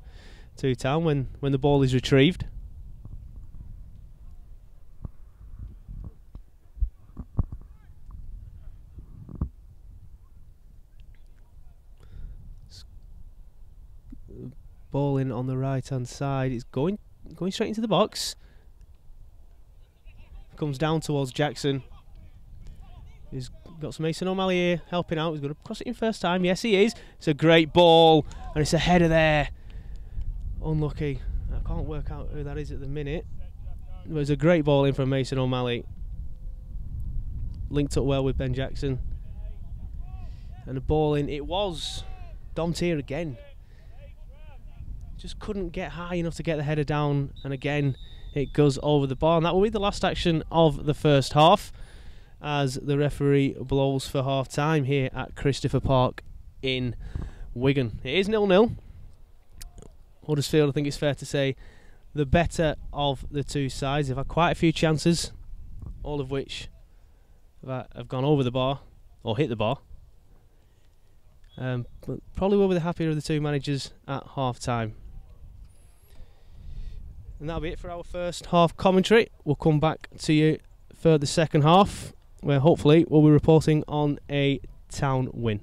to Town when the ball is retrieved. Ball in on the right hand side. It's going straight into the box. Comes down towards Jackson. He's got some Mason O'Malley here helping out. He's going to cross it in first time. Yes, he is. It's a great ball, and it's a header there. Unlucky. I can't work out who that is at the minute. It was a great ball in from Mason O'Malley. Linked up well with Ben Jackson. And the ball in. It was Dom Tier again. Just couldn't get high enough to get the header down, and again it goes over the bar. And that will be the last action of the first half, as the referee blows for half time here at Christopher Park in Wigan. It is 0-0. Huddersfield, I think it's fair to say, the better of the two sides. They've had quite a few chances, all of which have gone over the bar or hit the bar. But probably will be the happier of the two managers at half time. And that'll be it for our first half commentary. We'll come back to you for the second half, where hopefully we'll be reporting on a Town win.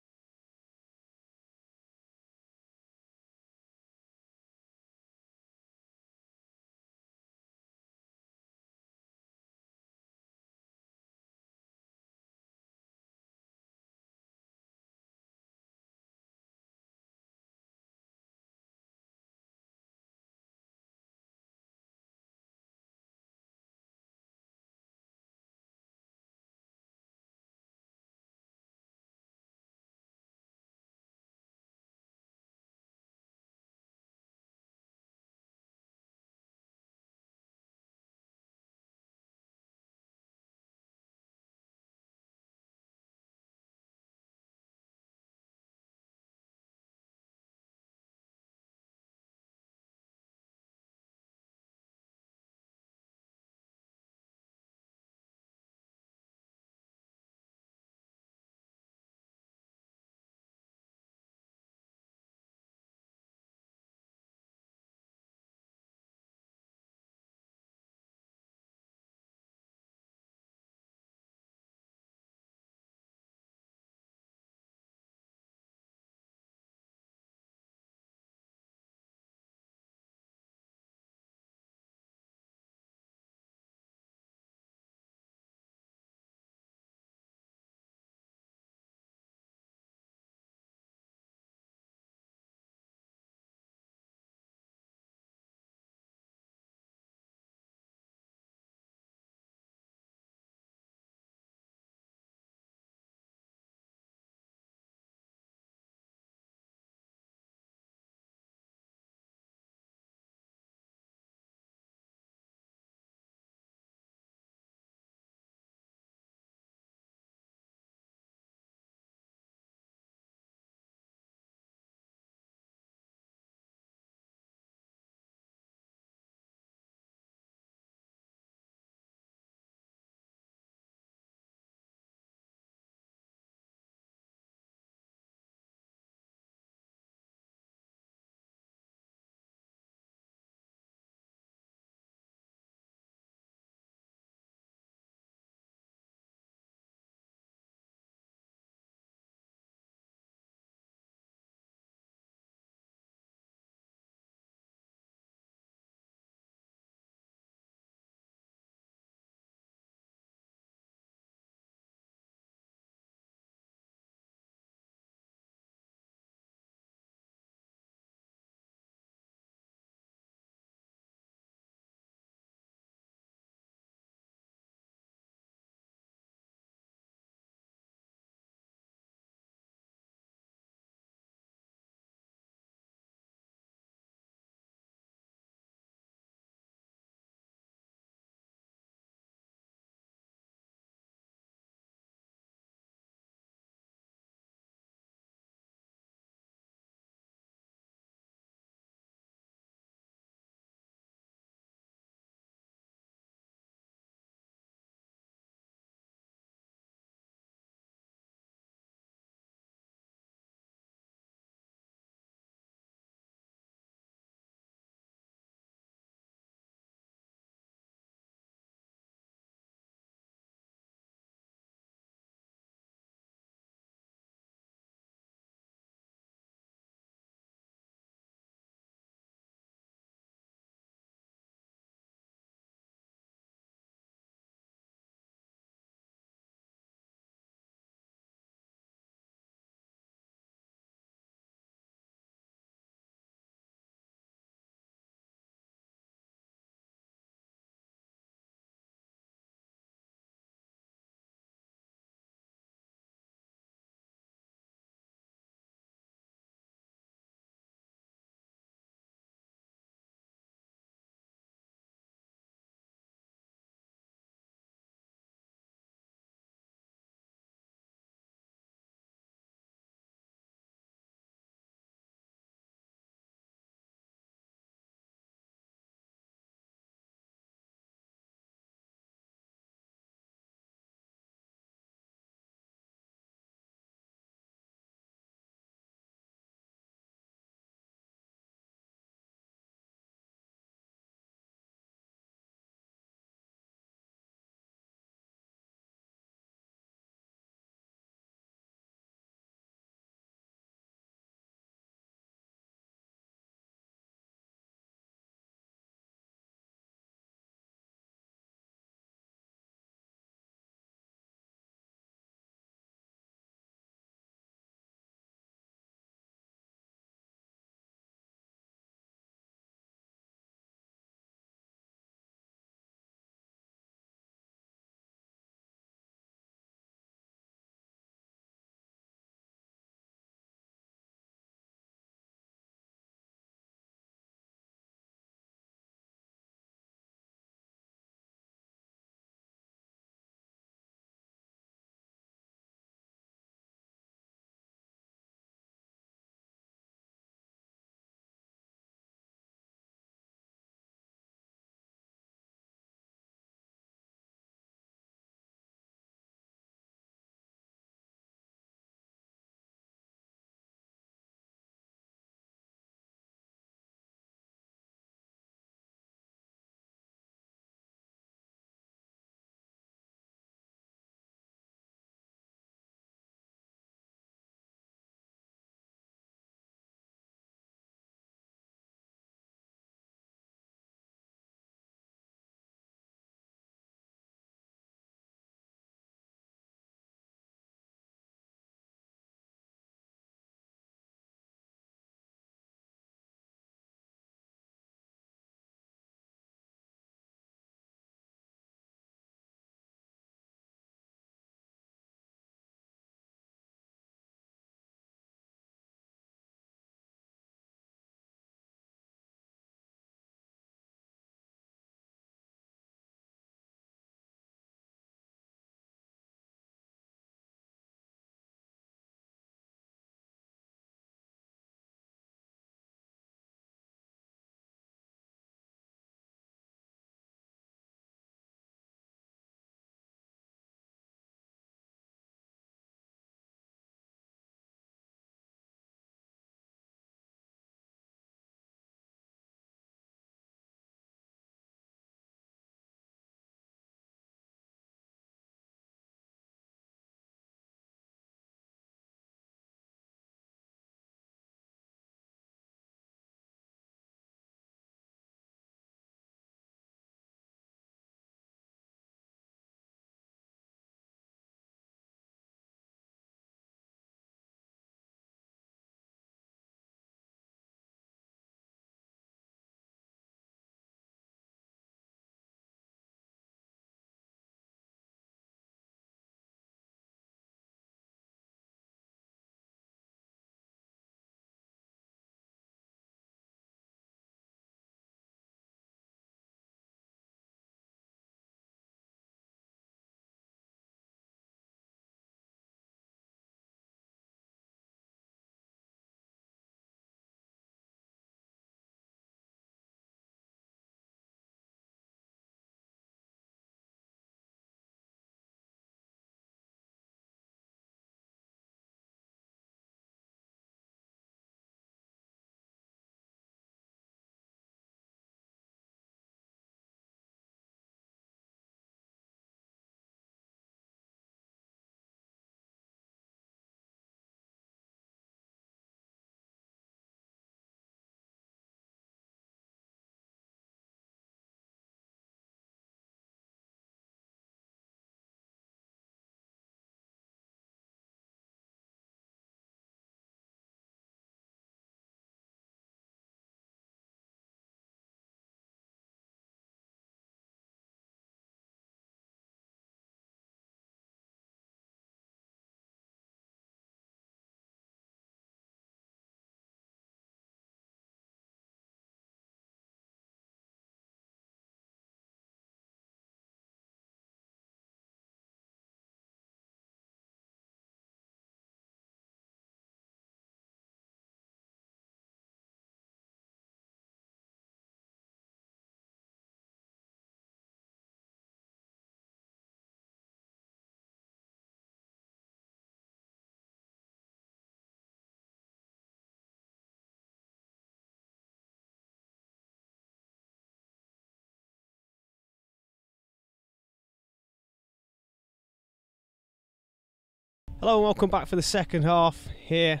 Hello and welcome back for the second half here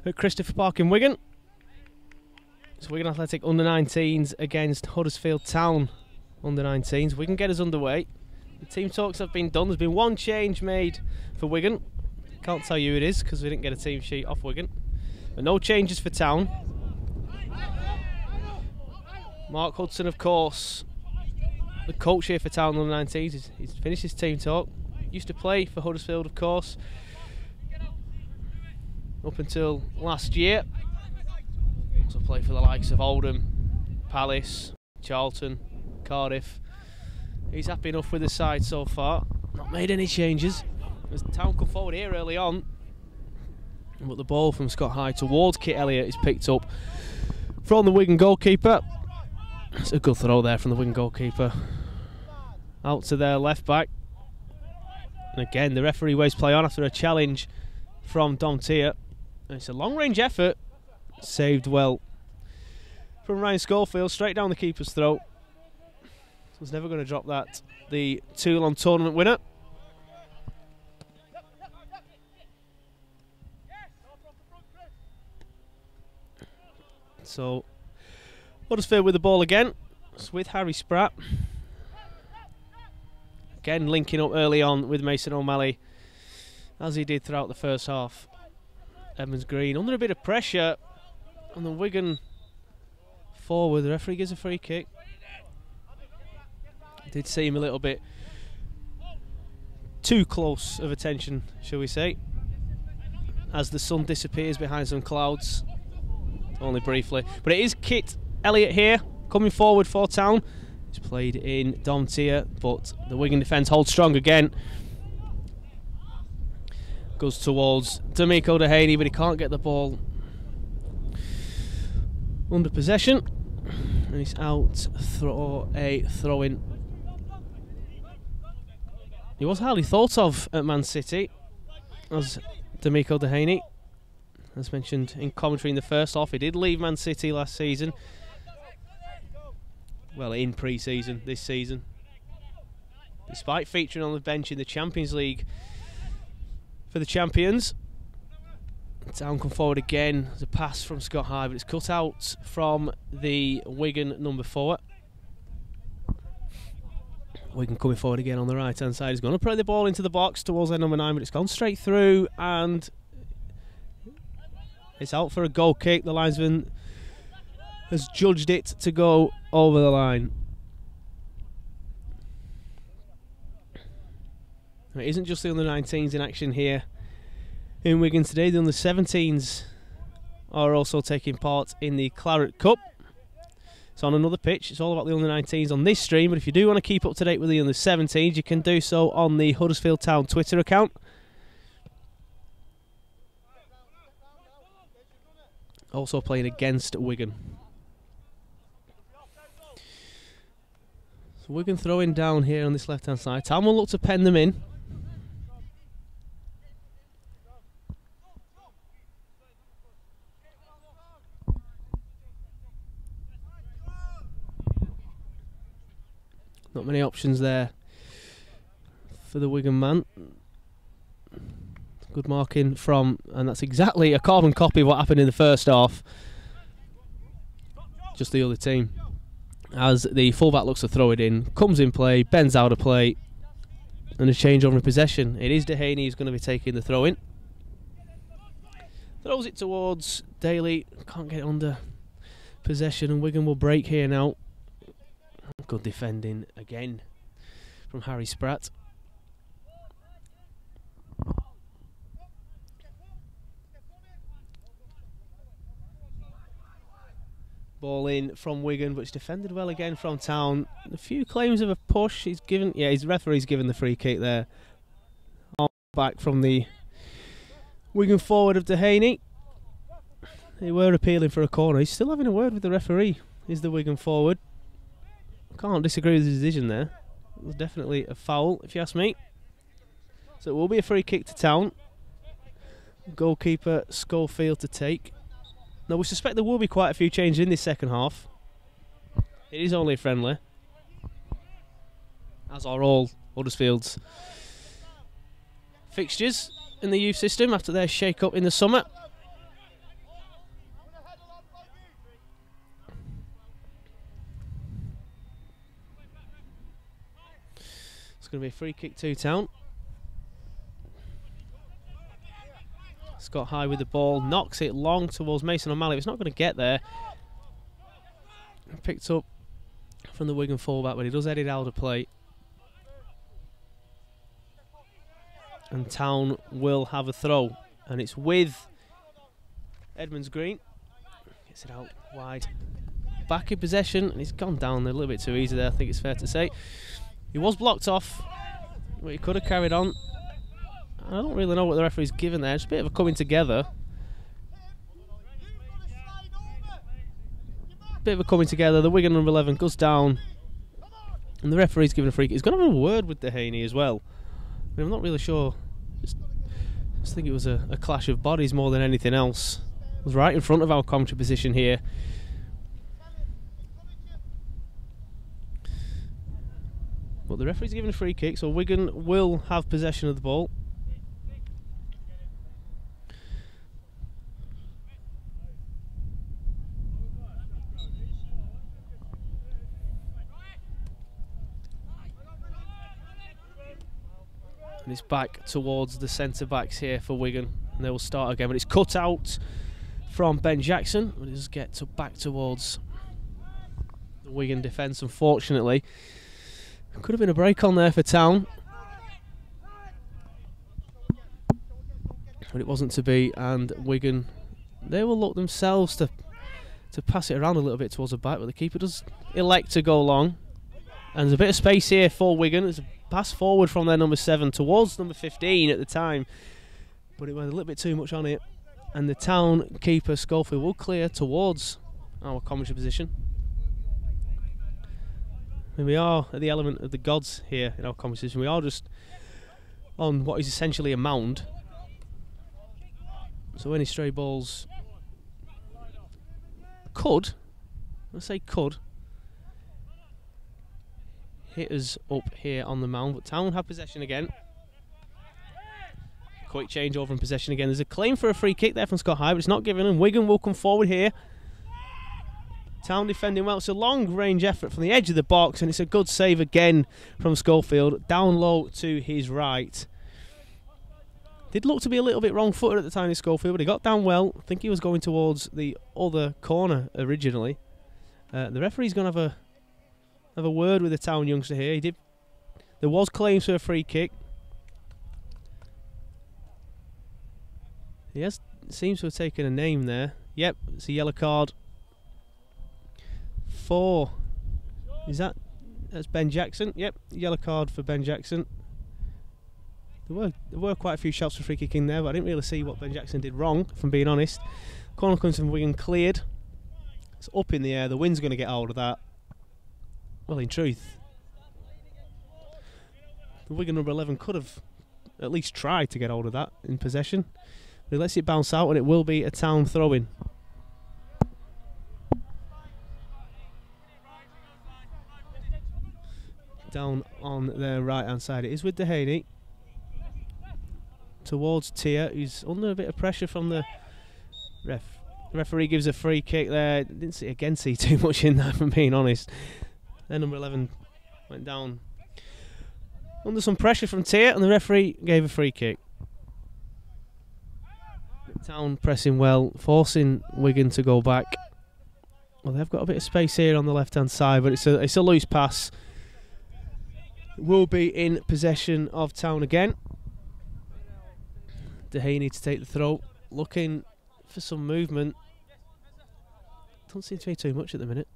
at Christopher Park in Wigan. It's Wigan Athletic under-19s against Huddersfield Town under-19s. Wigan get us underway. The team talks have been done. There's been one change made for Wigan. Can't tell you who it is because we didn't get a team sheet off Wigan. But no changes for Town. Mark Hudson, of course, the coach here for Town under-19s. He's finished his team talk. Used to play for Huddersfield, of course, up until last year. Also played for the likes of Oldham, Palace, Charlton, Cardiff. He's happy enough with the side so far. Not made any changes. As Town come forward here early on, but the ball from Scott High towards Kit Elliott is picked up from the Wigan goalkeeper. It's a good throw there from the Wigan goalkeeper. Out to their left back. And again, the referee waves play on after a challenge from Dom Tier. And it's a long-range effort, saved well from Ryan Schofield, straight down the keeper's throat. Was never going to drop that. The Toulon tournament winner. So, Huddersfield with the ball again. It's with Harry Spratt. Again, linking up early on with Mason O'Malley, as he did throughout the first half. Edmonds Green under a bit of pressure on the Wigan forward. The referee gives a free kick. Did seem a little bit too close of attention, shall we say, as the sun disappears behind some clouds, only briefly. But it is Kit Elliott here, coming forward for Town. He's played in Dom Tier, but the Wigan defence holds strong again. Goes towards D'Amico Dehaney, but he can't get the ball under possession. And he's out for a throw-in. He was hardly thought of at Man City as D'Amico Dehaney. As mentioned in commentary in the first half, he did leave Man City last season. Well, in pre-season this season. Despite featuring on the bench in the Champions League for the champions. Town come forward again. There's a pass from Scott High, but it's cut out from the Wigan number 4. Wigan coming forward again on the right hand side. He's going to play the ball into the box towards their number 9, but it's gone straight through and it's out for a goal kick. The linesman has judged it to go over the line. It isn't just the under-19s in action here in Wigan today. The under-17s are also taking part in the Claret Cup. It's on another pitch. It's all about the under-19s on this stream, but if you do want to keep up to date with the under-17s, you can do so on the Huddersfield Town Twitter account. Also playing against Wigan. So Wigan throwing down here on this left-hand side. Town will look to pen them in. Not many options there for the Wigan man. Good marking from, and that's exactly a carbon copy of what happened in the first half. Just the other team. As the fullback looks to throw it in, comes in play, bends out of play, and a change over in possession. It is Dehaney who's going to be taking the throw in. Throws it towards Daly, can't get it under possession, and Wigan will break here now. Good defending again from Harry Spratt. Ball in from Wigan, but it's defended well again from Town. A few claims of a push. He's given, yeah, his referee's given the free kick there. Back from the Wigan forward of Dehaney. They were appealing for a corner. He's still having a word with the referee. Is the Wigan forward? Can't disagree with the decision there. It was definitely a foul, if you ask me. So it will be a free kick to Town. Goalkeeper Schofield to take. Now we suspect there will be quite a few changes in this second half. It is only friendly, as are all Huddersfield's fixtures. in the youth system after their shake-up in the summer. It's going to be a free kick to Town. Scott High with the ball, knocks it long towards Mason O'Malley. It's not going to get there. Picked up from the Wigan fullback, but he does head it out of play. And Town will have a throw, and it's with Edmonds Green. Gets it out wide. Back in possession, and he's gone down a little bit too easy there, I think it's fair to say. He was blocked off, but he could have carried on. I don't really know what the referee's given there. It's a bit of a coming together. Bit of a coming together. The Wigan number 11 goes down, and the referee's given a free kick. He's going to have a word with Dehaney as well. I mean, I'm not really sure. Just think it was a clash of bodies more than anything else. It was right in front of our commentary position here. But the referee's given a free kick, so Wigan will have possession of the ball. And it's back towards the centre-backs here for Wigan. And they will start again. But it's cut out from Ben Jackson. But it does get back towards the Wigan defence, unfortunately. Could have been a break on there for Town. But it wasn't to be. And Wigan, they will look themselves to pass it around a little bit towards the back. But the keeper does elect to go long. And there's a bit of space here for Wigan. It's a pass forward from their number 7 towards number 15 at the time, but it went a little bit too much on it, and the Town keeper Schofield will clear towards our commentary position. And we are at the element of the gods here in our commentary position. We are just on what is essentially a mound, so any stray balls could, let's say could, hit us up here on the mound, but Town have possession again. Quick change over in possession again. There's a claim for a free kick there from Scott High, but it's not given, and Wigan will come forward here. Town defending well. It's a long range effort from the edge of the box, and it's a good save again from Schofield, down low to his right. Did look to be a little bit wrong footed at the time of Schofield, but he got down well. I think he was going towards the other corner originally. The referee's going to have a word with the Town youngster here. There was claims for a free kick. He seems to have taken a name there. Yep, it's a yellow card for, that's Ben Jackson. Yep, yellow card for Ben Jackson. There were quite a few shots for free kicking there, but I didn't really see what Ben Jackson did wrong, if I'm being honest. Corner comes from Wigan, cleared. It's up in the air. The wind's going to get hold of that. Well, in truth, the Wigan number 11 could have at least tried to get hold of that in possession. But he lets it bounce out, and it will be a Town throw-in. Down on their right-hand side. It is with Dehaney. Towards Tia, who's under a bit of pressure from the ref. The referee gives a free kick there. Didn't see too much in that, if I'm being honest. Then number 11 went down under some pressure from Tia, and the referee gave a free kick. Town pressing well, forcing Wigan to go back. Well, they've got a bit of space here on the left-hand side, but it's a loose pass. Will be in possession of Town again. Dehaney to take the throw, looking for some movement. Don't seem to be too much at the minute.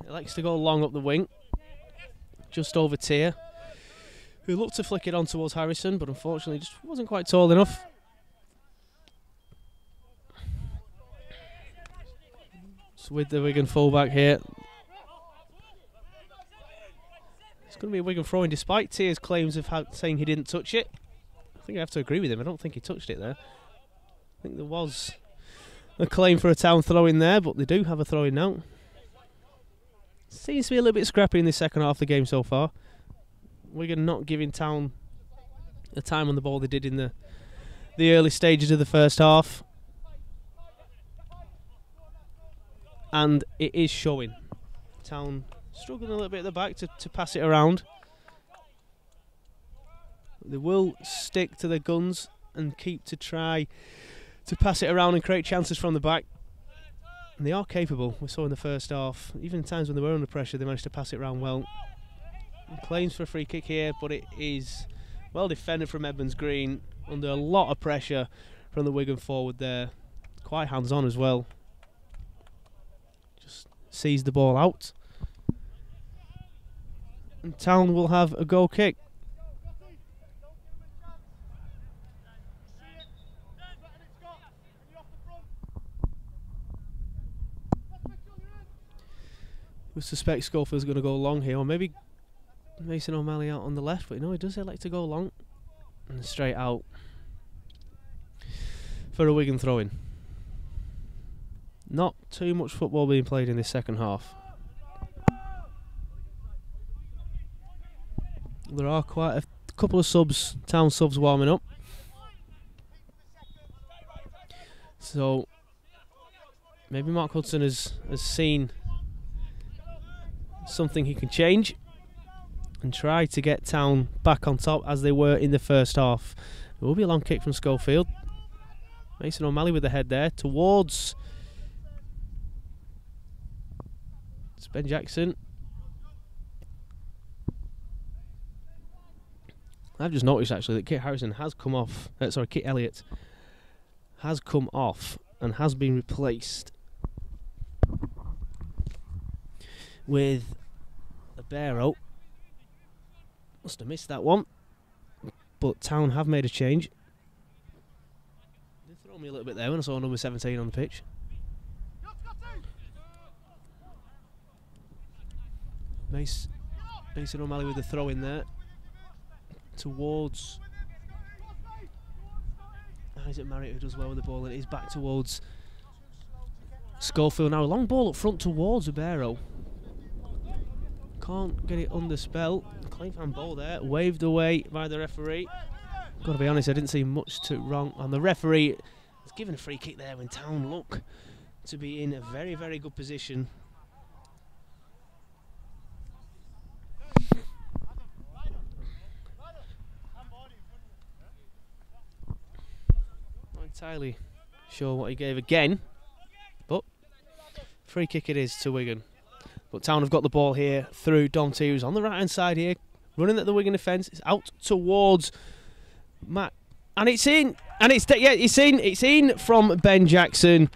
He likes to go long up the wing, just over Tia, who looked to flick it on towards Harrison, but unfortunately just wasn't quite tall enough. So with the Wigan fullback here, it's going to be a Wigan throw-in, despite Tia's claims of saying he didn't touch it. I think I have to agree with him. I don't think he touched it there. I think there was a claim for a Town throw-in there, but they do have a throw-in now. Seems to be a little bit scrappy in the second half of the game so far. Wigan not giving Town the time on the ball they did in the early stages of the first half. And it is showing. Town struggling a little bit at the back to pass it around. They will stick to their guns and keep to try to pass it around and create chances from the back. And they are capable. We saw in the first half, even in times when they were under pressure, they managed to pass it around well. Claims for a free kick here, but it is well defended from Edmonds Green under a lot of pressure from the Wigan forward there. Quite hands-on as well. Just sees the ball out. And Town will have a goal kick. We suspect Schofield's going to go long here, or maybe Mason O'Malley out on the left, but no, he does elect to go long and straight out for a Wigan throw-in. Not too much football being played in this second half. There are quite a couple of subs, Town subs warming up. So maybe Mark Hudson has seen something he can change and try to get Town back on top as they were in the first half. There will be a long kick from Schofield. Mason O'Malley with the head there towards Ben Jackson. I've just noticed actually that Kit Harrison has come off. Kit Elliott has come off and has been replaced with a Barrow. Must have missed that one, but Town have made a change. They threw me a little bit there when I saw number 17 on the pitch. Mason O'Malley with the throw in there towards Isaac Marriott, who does well with the ball, and it is back towards Schofield. Now a long ball up front towards Barrow. Can't get it under spell. Claim handball there, waved away by the referee. Got to be honest, I didn't see much to wrong on the referee. Has given a free kick there when Town look to be in a very, very good position. Not entirely sure what he gave again, but free kick it is to Wigan. But Town have got the ball here through Dom T, who's on the right hand side here, running at the Wigan defence. It's out towards Matt, and it's in, and it's in from Ben Jackson.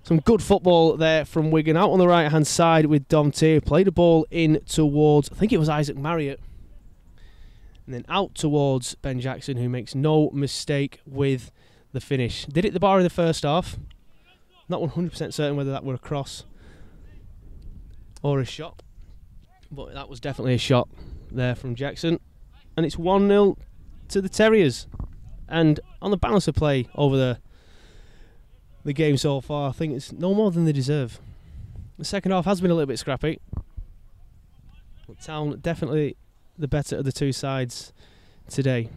Some good football there from Wigan, out on the right hand side with Dom T, who played the ball in towards, I think it was Isaac Marriott, and then out towards Ben Jackson, who makes no mistake with the finish. Did it the bar in the first half. Not 100% certain whether that were a cross or a shot, but that was definitely a shot there from Jackson. And it's 1-0 to the Terriers. And on the balance of play over the game so far, I think it's no more than they deserve. The second half has been a little bit scrappy, but Town definitely the better of the two sides today.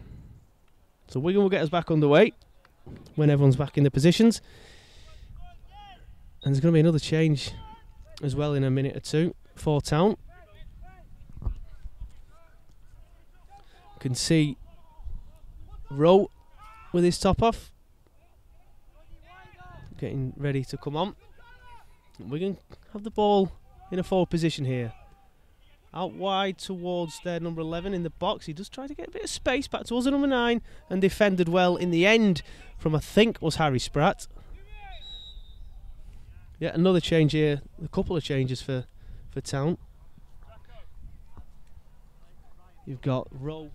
So Wigan will get us back underway when everyone's back in their positions. And there's going to be another change as well in a minute or two for Town. You can see Rowe with his top off, getting ready to come on. We're going to have the ball in a forward position here, out wide towards their number 11 in the box. He does try to get a bit of space back towards the number 9 and defended well in the end from, I think, was Harry Spratt. Yeah, another change here, a couple of changes for Town. You've got Rowe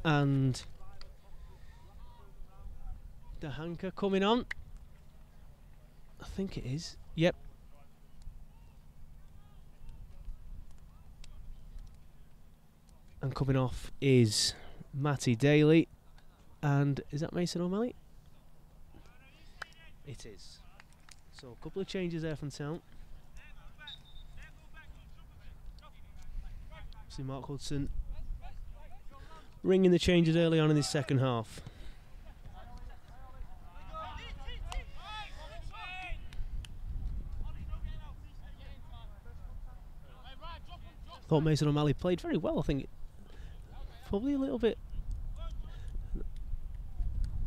and Dahanka coming on. I think it is. Yep. And coming off is Matty Daly. And is that Mason O'Malley? It is. So a couple of changes there from Town. See Mark Hudson ringing the changes early on in this second half. Thought Mason O'Malley played very well. I think probably a little bit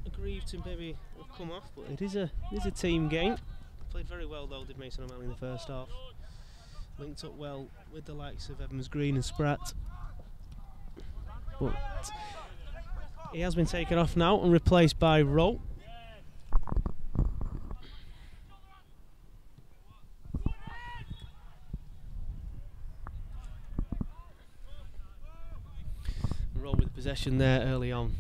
aggrieved to maybe have come off, but it is a team game. Played very well though, did Mason O'Malley in the first half. Linked up well with the likes of Evans Green and Spratt. But he has been taken off now and replaced by Rowe. Rowe with possession there early on.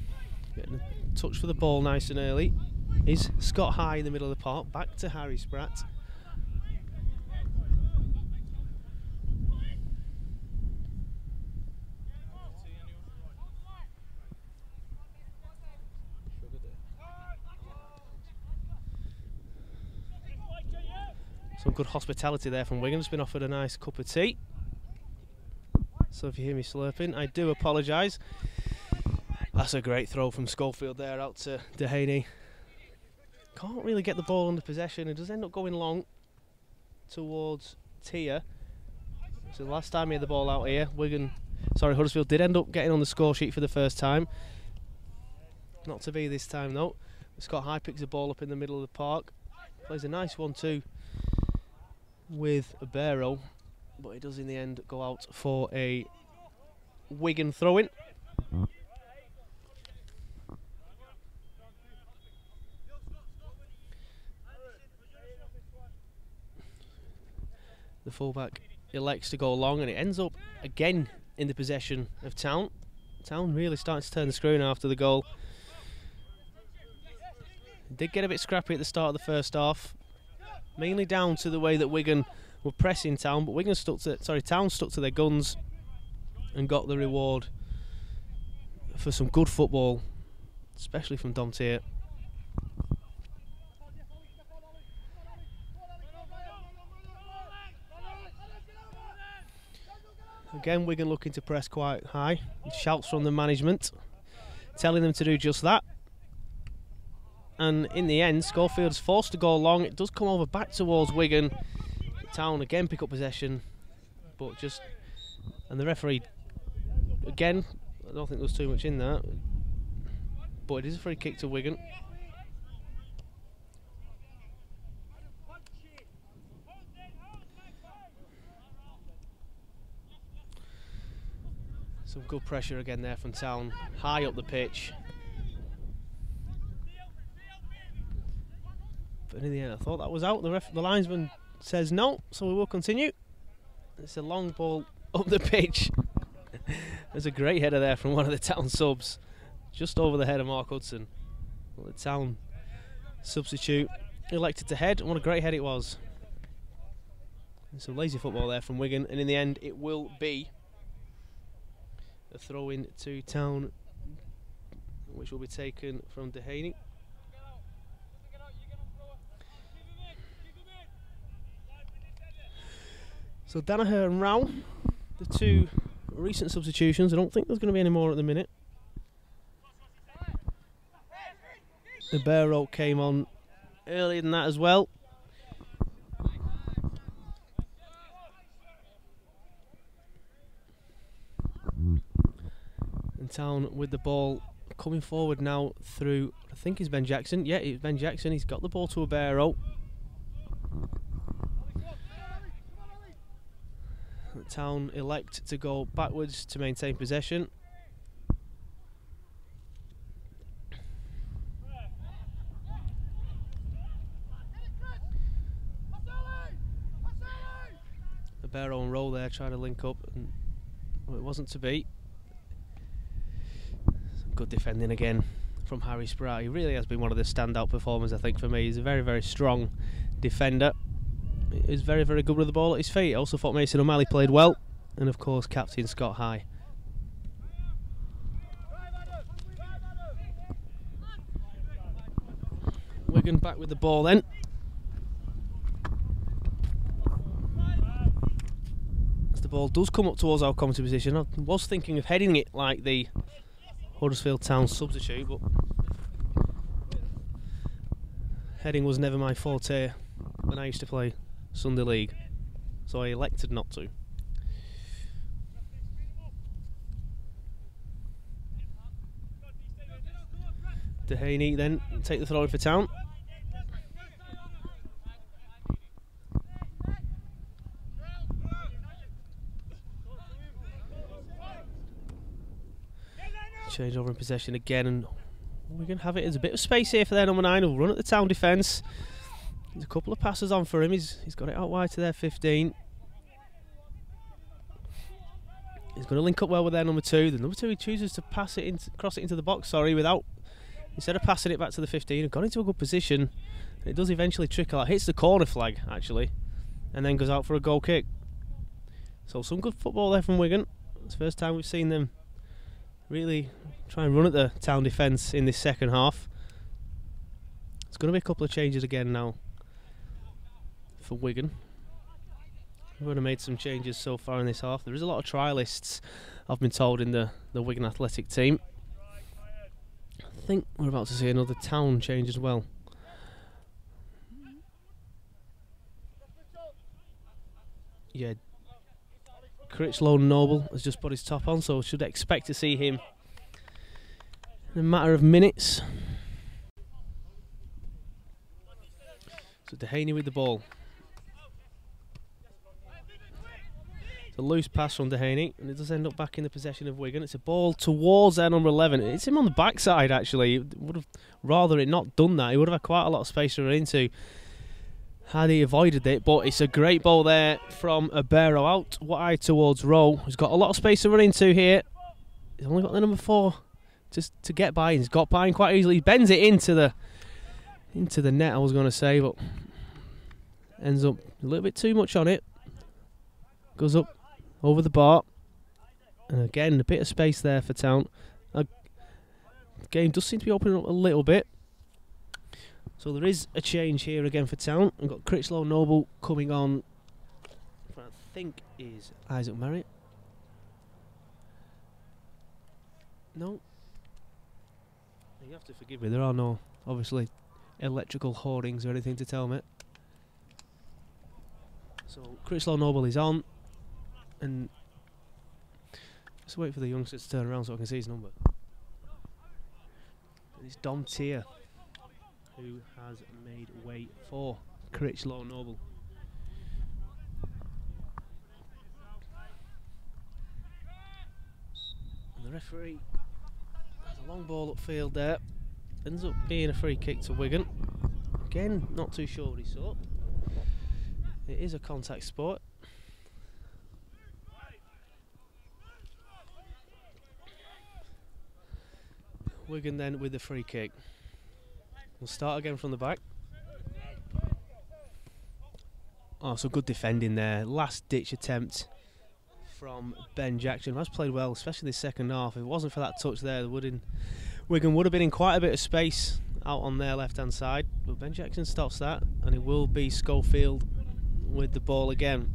Getting a touch for the ball nice and early. Is Scott High in the middle of the park. Back to Harry Spratt. Some good hospitality there from Wigan. Just been offered a nice cup of tea. So if you hear me slurping, I do apologise. That's a great throw from Schofield there out to Dehaney. Can't really get the ball under possession. It does end up going long towards Tia. So the last time he had the ball out here, Huddersfield did end up getting on the score sheet for the first time. Not to be this time though. Scott High picks the ball up in the middle of the park. Plays a nice 1-2 with a Barrow, but it does in the end go out for a Wigan throw-in. The fullback elects to go long, and it ends up again in the possession of Town. Town really starting to turn the screw now after the goal. Did get a bit scrappy at the start of the first half, mainly down to the way that Wigan were pressing Town, but Town stuck to their guns and got the reward for some good football, especially from Dom Tier. Again, Wigan looking to press quite high. Shouts from the management telling them to do just that. And in the end, Schofield's forced to go long. It does come over back towards Wigan. Town again pick up possession, but and the referee again, I don't think there was too much in that, but it is a free kick to Wigan. Some good pressure again there from Town, high up the pitch. But in the end, I thought that was out. The linesman says no, so we will continue. It's a long ball up the pitch. There's a great header there from one of the Town subs, just over the head of Mark Hudson. Well, the Town substitute elected to head, and what a great head it was. And some lazy football there from Wigan, and in the end, it will be a throw-in to Town, which will be taken from Dehaney. So Danaher and Rao, the two recent substitutions. I don't think there's going to be any more at the minute. The Barrow came on earlier than that as well. And Town with the ball coming forward now through, I think it's Ben Jackson. Yeah, it's Ben Jackson. He's got the ball to a Barrow. Town elect to go backwards to maintain possession. The Barrow and Roll there trying to link up, and well, it wasn't to be. Some good defending again from Harry Spratt. He really has been one of the standout performers, I think, for me. He's a very, very strong defender. He's very, very good with the ball at his feet. I also thought Mason O'Malley played well, and of course captain Scott High. Wigan back with the ball then. As the ball does come up towards our commentary position, I was thinking of heading it like the Huddersfield Town substitute, but heading was never my forte when I used to play Sunday League, so I elected not to. Dehaney then take the throw in for Town. Change over in possession again, and we're going to have it. There's a bit of space here for their number 9 who'll run at the Town defence. There's a couple of passes on for him. He's got it out wide to their 15. He's going to link up well with their number 2. The number 2, he chooses to pass it cross it into the box, without, instead of passing it back to the 15, got into a good position. It does eventually trickle out, hits the corner flag actually, and then goes out for a goal kick. So some good football there from Wigan. It's the first time we've seen them really try and run at the Town defence in this second half. There's going to be a couple of changes again now for Wigan. We've already made some changes so far in this half. There is a lot of trialists, I've been told, in the Wigan Athletic team. I think we're about to see another Town change as well. Yeah, Critchlow Noble has just put his top on, so should expect to see him in a matter of minutes. So Dehaney with the ball. It's a loose pass from Dehaney, and it does end up back in the possession of Wigan. It's a ball towards their number 11. It's him on the backside actually. Would have rather it not done that. He would have had quite a lot of space to run into had he avoided it, but it's a great ball there from Abero out wide towards Rowe. He's got a lot of space to run into here. He's only got the number 4 just to get by. He's got by him quite easily. He bends it into the net, I was going to say, but ends up a little bit too much on it. Goes up over the bar, and again a bit of space there for Town. Game does seem to be opening up a little bit. So there is a change here again for Town. We've got Critchlow Noble coming on, I think is Isaac Marriott. No. You have to forgive me, there are no, obviously, electrical hoardings or anything to tell me. So Critchlow Noble is on, and just wait for the youngsters to turn around so I can see his number. It's Dom Tier who has made way for Critchlow Noble. And the referee has a long ball upfield there. Ends up being a free kick to Wigan. Again, not too sure what he saw. It is a contact sport. Wigan then with the free kick. We'll start again from the back. Oh, so good defending there. Last ditch attempt from Ben Jackson. Has played well, especially the second half. If it wasn't for that touch there, Wigan would have been in quite a bit of space out on their left hand side. But Ben Jackson stops that, and it will be Schofield with the ball again.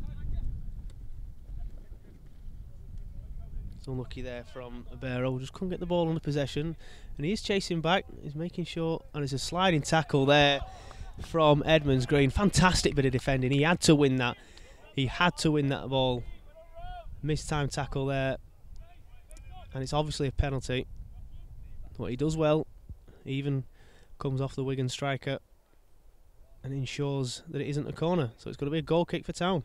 It's unlucky there from Abero. Just couldn't get the ball under possession, and he is chasing back. He's making sure, and it's a sliding tackle there from Edmonds Green. Fantastic bit of defending. He had to win that. He had to win that ball. Missed time tackle there, and it's obviously a penalty. What he does well, he even comes off the Wigan striker and ensures that it isn't a corner. So it's going to be a goal kick for Town.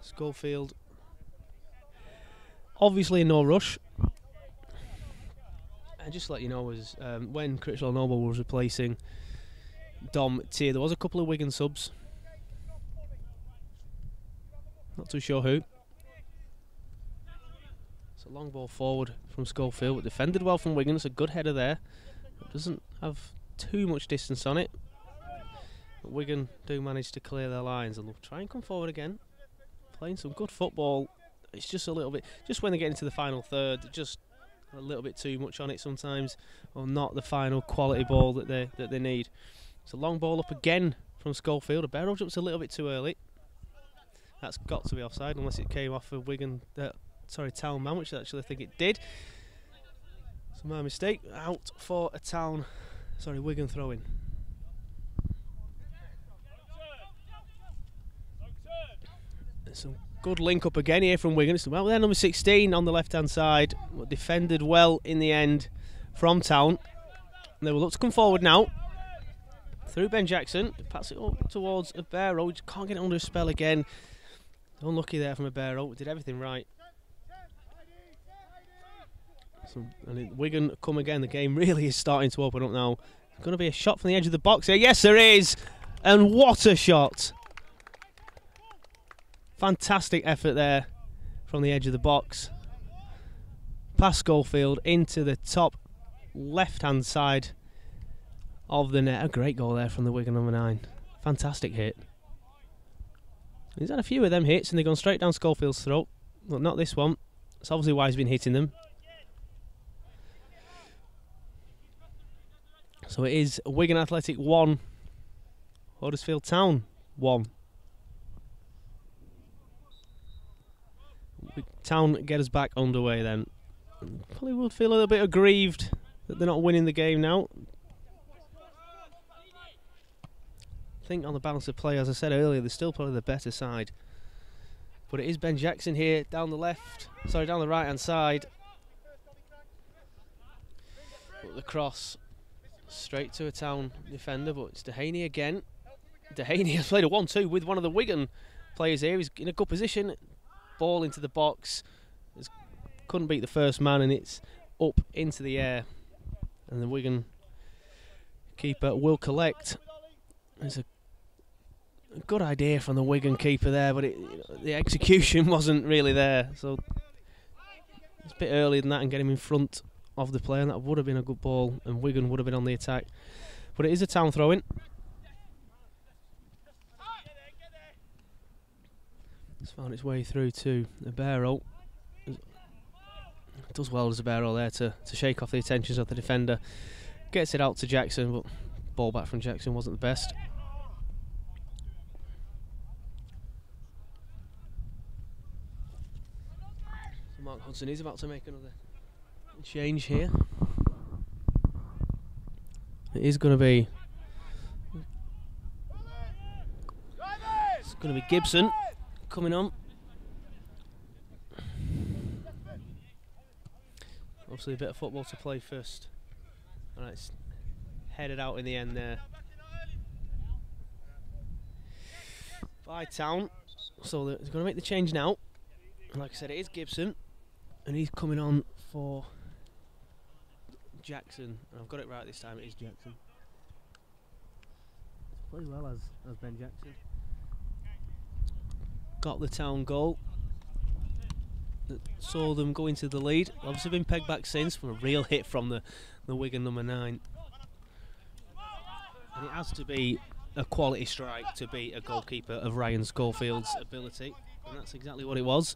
Schofield obviously in no rush. And just to let you know, was when Critchlow Noble was replacing Dom Tier, there was a couple of Wigan subs. Not too sure who. It's a long ball forward from Schofield, but defended well from Wigan. It's a good header there. It doesn't have too much distance on it. But Wigan do manage to clear their lines, and they'll try and come forward again. Playing some good football. It's just a little bit, just when they get into the final third, just a little bit too much on it sometimes, or not the final quality ball that they need. It's a long ball up again from Schofield. A barrel jumps a little bit too early. That's got to be offside unless it came off of Wigan, Town man, which actually I think it did. So my mistake, out for a Town, sorry, Wigan throw-in. Some good link up again here from Wigan. Well, they're number 16 on the left-hand side, but defended well in the end from Town. And they will look to come forward now. Through Ben Jackson, pass it up towards Abero. Just can't get it under a spell again. Unlucky there from Abero. Did everything right. And Wigan come again. The game really is starting to open up now. It's going to be a shot from the edge of the box here. Yes, there is. And what a shot. Fantastic effort there from the edge of the box. Past Schofield into the top left-hand side of the net. A great goal there from the Wigan number 9. Fantastic hit. He's had a few of them hits and they've gone straight down Schofield's throat. Well, not this one. That's obviously why he's been hitting them. So it is Wigan Athletic 1, Huddersfield Town 1. Town get us back underway then. Probably would feel a little bit aggrieved that they're not winning the game now. I think on the balance of play, as I said earlier, they're still probably the better side. But it is Ben Jackson here down the right hand side. But the cross straight to a Town defender, but it's Dehaney again. Dehaney has played a 1-2 with one of the Wigan players here. He's in a good position. Ball into the box. Couldn't beat the first man, and it's up into the air. And the Wigan keeper will collect. It's a good idea from the Wigan keeper there, but the execution wasn't really there. So it's a bit earlier than that and get him in front of the player, and that would have been a good ball, and Wigan would have been on the attack. But it is a Town throw-in. It's found its way through to Abero. Does well as Abero there to shake off the attentions of the defender. Gets it out to Jackson, but ball back from Jackson wasn't the best. So Mark Hudson is about to make another change here. It is going to be... It's going to be Gibson coming on. Obviously a bit of football to play first. And it's headed out in the end there by Town. So they're going to make the change now. And like I said, it is Gibson, and he's coming on for Jackson. And I've got it right this time, it is Jackson. Plays well as Ben Jackson. Got the Town goal that saw them go into the lead. Obviously been pegged back since from a real hit from the Wigan number 9. And it has to be a quality strike to beat a goalkeeper of Ryan Schofield's ability, and that's exactly what it was.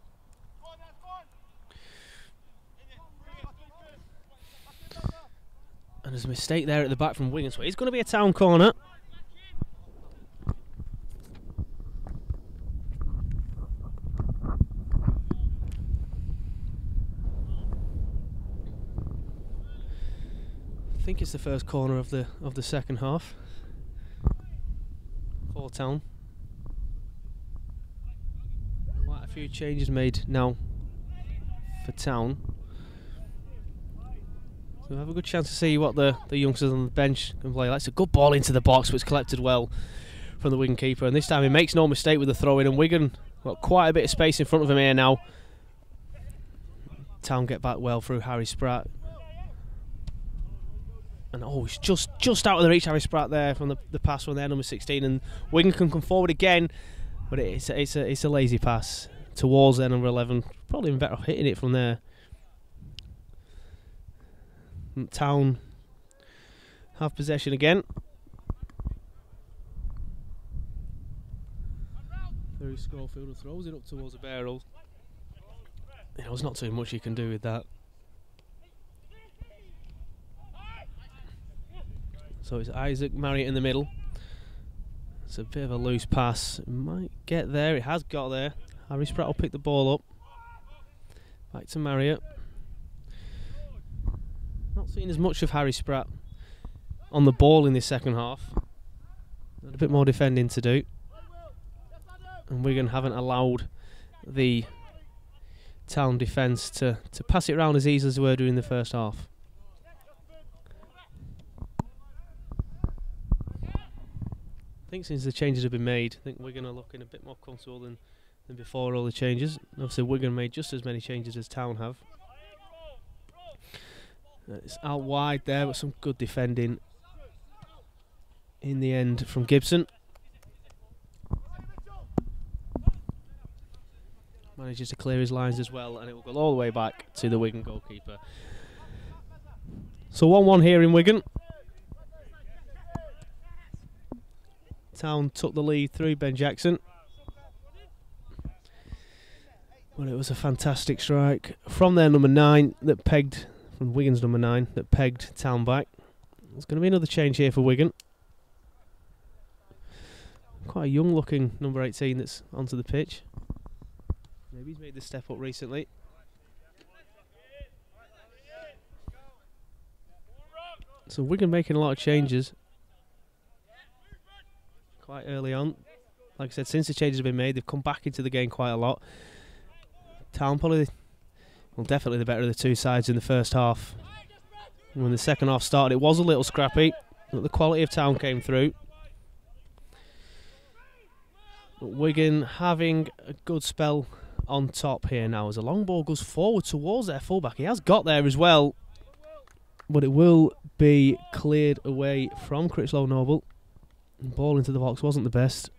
And there's a mistake there at the back from Wigan, so it's going to be a Town corner. I think it's the first corner of the second half for Town. Quite a few changes made now for Town. So we'll have a good chance to see what the youngsters on the bench can play. That's a good ball into the box, but it's collected well from the Wigan keeper. And this time he makes no mistake with the throw-in, and Wigan got quite a bit of space in front of him here now. Town get back well through Harry Spratt. And it's just out of the reach, Harry Spratt there from the pass from their number 16, and Wigan can come forward again, but it's a lazy pass towards their number 11. Probably even better off hitting it from there. Town have possession again. Through Schofield, throws it up towards the barrel. There's not too much you can do with that. So it's Isaac Marriott in the middle. It's a bit of a loose pass. It might get there. It has got there. Harry Spratt will pick the ball up. Back to Marriott. Not Not seen as much of Harry Spratt on the ball in this second half. Had a bit more defending to do. And Wigan haven't allowed the Town defence to pass it around as easily as they were doing the first half. I think since the changes have been made, I think Wigan are looking a bit more comfortable than before all the changes. Obviously Wigan made just as many changes as Town have. It's out wide there, but some good defending in the end from Gibson. Manages to clear his lines as well, and it will go all the way back to the Wigan goalkeeper. So 1-1 here in Wigan. Town took the lead through Ben Jackson. Well, it was a fantastic strike from their number 9 that pegged, from Wigan's number 9, that pegged Town back. There's going to be another change here for Wigan. Quite a young looking number 18 that's onto the pitch. Maybe he's made the step up recently. So Wigan making a lot of changes quite early on. Like I said, since the changes have been made, they've come back into the game quite a lot. Town probably, well, definitely the better of the two sides in the first half. And when the second half started, it was a little scrappy, but the quality of Town came through. But Wigan having a good spell on top here now as a long ball goes forward towards their fullback. He has got there as well, but it will be cleared away from Critchlow Noble. The ball into the box wasn't the best,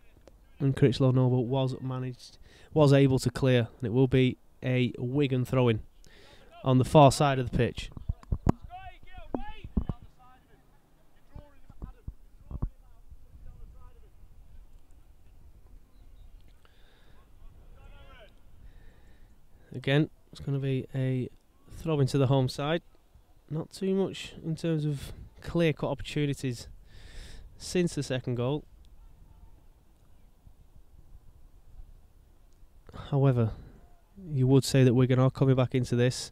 and Critchlow Noble was able to clear, and it will be a Wigan throw-in on the far side of the pitch. Again, it's going to be a throw into the home side. Not too much in terms of clear-cut opportunities since the second goal. However, you would say that Wigan are coming back into this.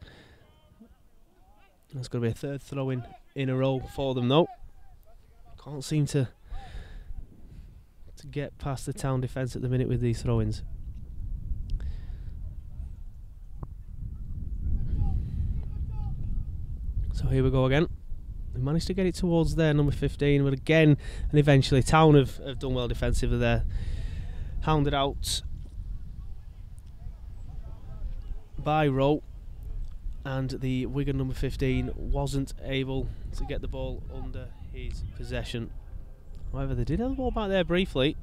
There's going to be a third throw-in in a row for them, though. Can't seem to get past the Town defence at the minute with these throw-ins. So here we go again. They managed to get it towards their number 15, but again, and eventually Town have done well defensively there. Hounded out by Rowe, and the Wigan number 15 wasn't able to get the ball under his possession. However, they did have the ball back there briefly.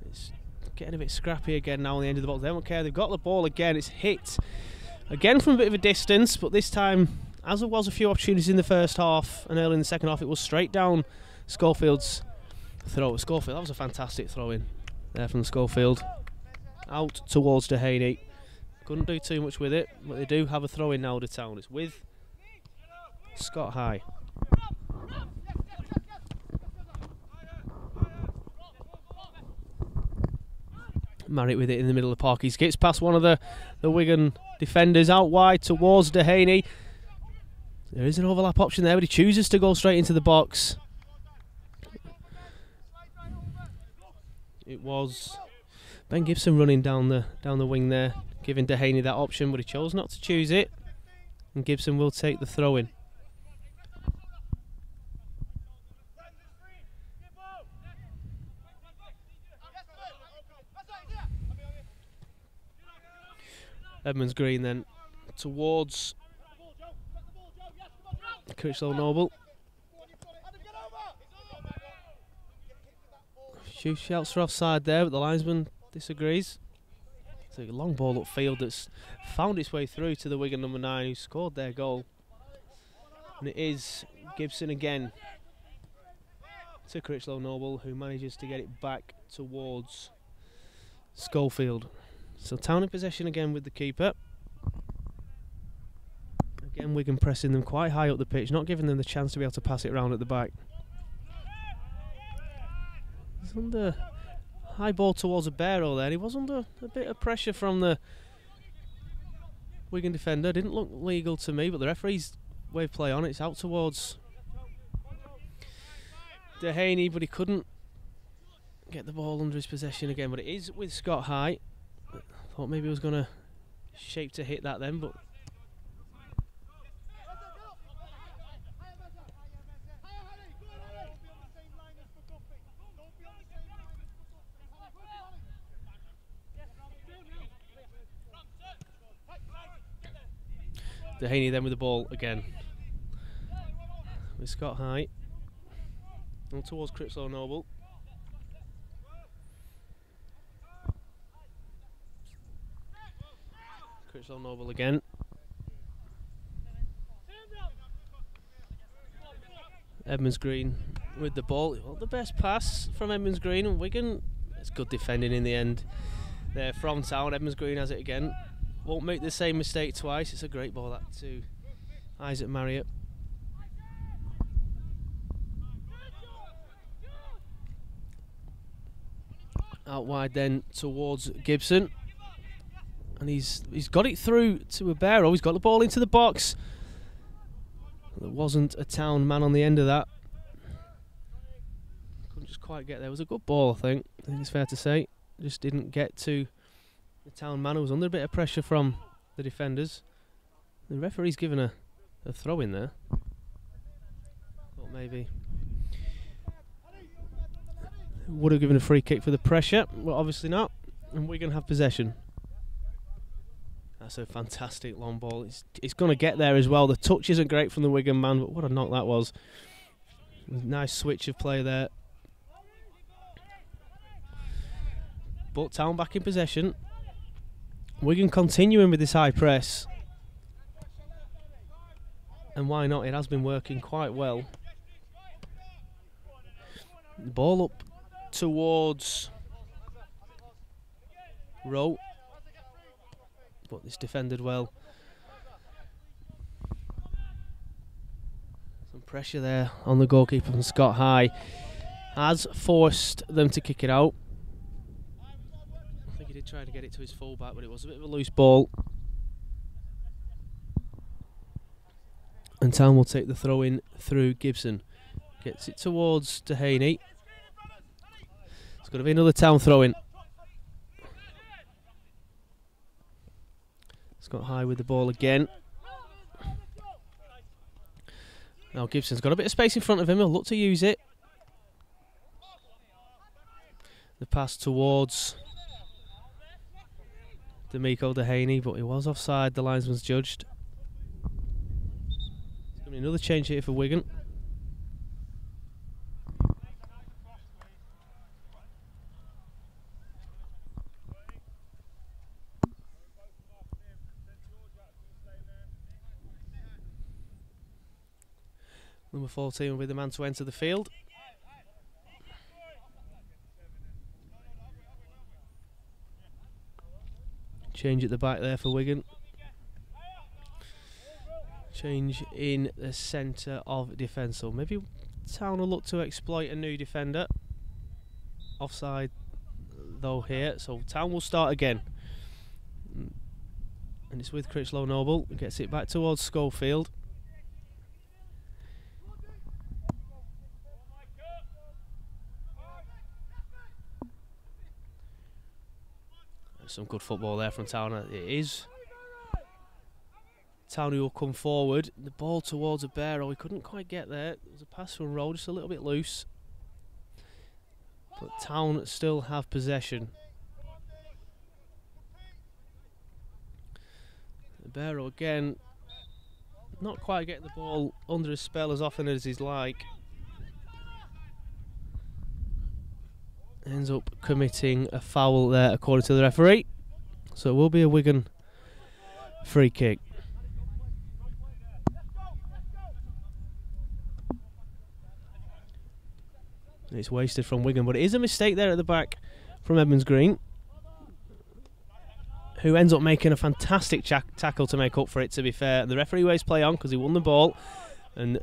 It's getting a bit scrappy again now on the end of the box. They don't care, they've got the ball again. It's hit again from a bit of a distance, but this time, as there was a few opportunities in the first half and early in the second half, it was straight down Schofield's throw. Schofield, that was a fantastic throw in there from Schofield. Out towards Dehaney. Couldn't do too much with it, but they do have a throw in now to Town. It's with Scott High. Marriott with it in the middle of the park. He skips past one of the Wigan defenders out wide towards Dehaney. There is an overlap option there, but he chooses to go straight into the box. It was Ben Gibson running down the wing there, giving Dehaney that option, but he chose not to choose it. And Gibson will take the throw in. Edmonds Green then towards Critchlow Noble. Shouts for offside there, but the linesman disagrees. It's a long ball upfield that's found its way through to the Wigan number 9 who scored their goal. And it is Gibson again to Critchlow Noble, who manages to get it back towards Schofield. So Town in possession again with the keeper. Again, Wigan pressing them quite high up the pitch, not giving them the chance to be able to pass it around at the back. He's under high ball towards a Barrow there. He was under a bit of pressure from the Wigan defender. Didn't look legal to me, but the referee's wave play on. It's out towards Dehaney, but he couldn't get the ball under his possession again. But it is with Scott High. Thought maybe he was going to shape to hit that then, but Dehaney then with the ball again. With Scott High. On towards Critchlow Noble. Critchlow Noble again. Edmonds Green with the ball. Well, the best pass from Edmonds Green, and Wigan, it's good defending in the end there from Town. Edmonds Green has it again. Won't make the same mistake twice. It's a great ball that to Isaac Marriott. Out wide then towards Gibson. And he's got it through to Abero. He's got the ball into the box. There wasn't a Town man on the end of that. Couldn't just quite get there. It was a good ball, I think it's fair to say. Just didn't get to the Town man, who was under a bit of pressure from the defenders. The referee's given a throw in there. Thought maybe would have given a free kick for the pressure. Well, obviously not. And Wigan have possession. That's a fantastic long ball. It's going to get there as well. The touch isn't great from the Wigan man, but what a knock that was. Nice switch of play there. But Town back in possession. Wigan continuing with this high press. And why not? It has been working quite well. The ball up towards Rowe. But it's defended well. Some pressure there on the goalkeeper from Scott High. Has forced them to kick it out. I think he did try to get it to his fullback, but it was a bit of a loose ball. And Town will take the throw in through Gibson. Gets it towards Dehaney. It's got to be another Town throw in. Scott High with the ball again. Now Gibson's got a bit of space in front of him. He'll look to use it. The pass towards D'Amico Dehaney, but he was offside. The linesman's judged. There's going to be another change here for Wigan. Number 14 will be the man to enter the field. Change at the back there for Wigan. Change in the centre of defence. So maybe Town will look to exploit a new defender. Offside though here. So Town will start again. And it's with Critchlow Noble. Gets it back towards Schofield. Some good football there from Town. It is Town who will come forward. The ball towards Abero. He couldn't quite get there. It was a pass from Rowe, just a little bit loose. But Town still have possession. Abero again, not quite getting the ball under his spell as often as he'd like. Ends up committing a foul there according to the referee. So it will be a Wigan free kick. It's wasted from Wigan, but it is a mistake there at the back from Edmonds Green, who ends up making a fantastic tackle to make up for it, to be fair. The referee waves play on because he won the ball. And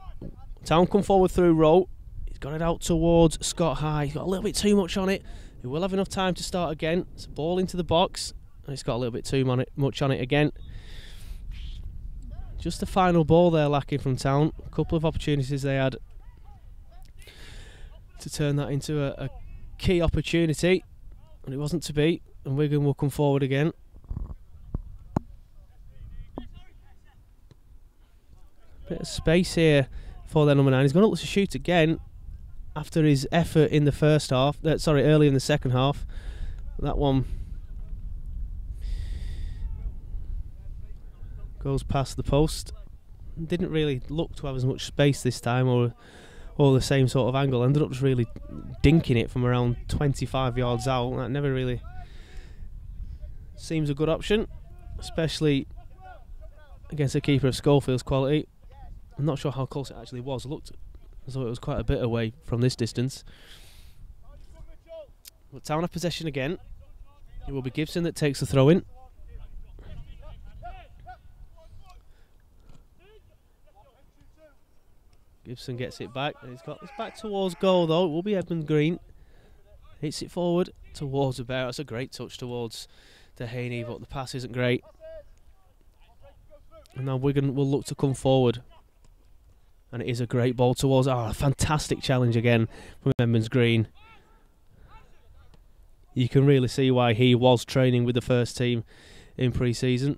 Town come forward through Rowe. He's got it out towards Scott High. He's got a little bit too much on it. He will have enough time to start again. It's a ball into the box. And it's got a little bit too much on it again. Just the final ball there lacking from Town. A couple of opportunities they had to turn that into a key opportunity, and it wasn't to be, and Wigan will come forward again. Bit of space here for their number 9. He's going to look to shoot again after his effort in the first half. Early in the second half. That one goes past the post. Didn't really look to have as much space this time, or the same sort of angle. Ended up just really dinking it from around 25 yards out. That never really seems a good option, especially against a keeper of Schofield's quality. I'm not sure how close it actually was. I looked as though it was quite a bit away from this distance. But Town have possession again. It will be Gibson that takes the throw in. Gibson gets it back. He's got this back towards goal though. It will be Edmund Green. Hits it forward towards the bear. That's a great touch towards Dehaney, but the pass isn't great. And now Wigan will look to come forward. And it is a great ball towards... a fantastic challenge again from Edmonds Green. You can really see why he was training with the first team in pre-season.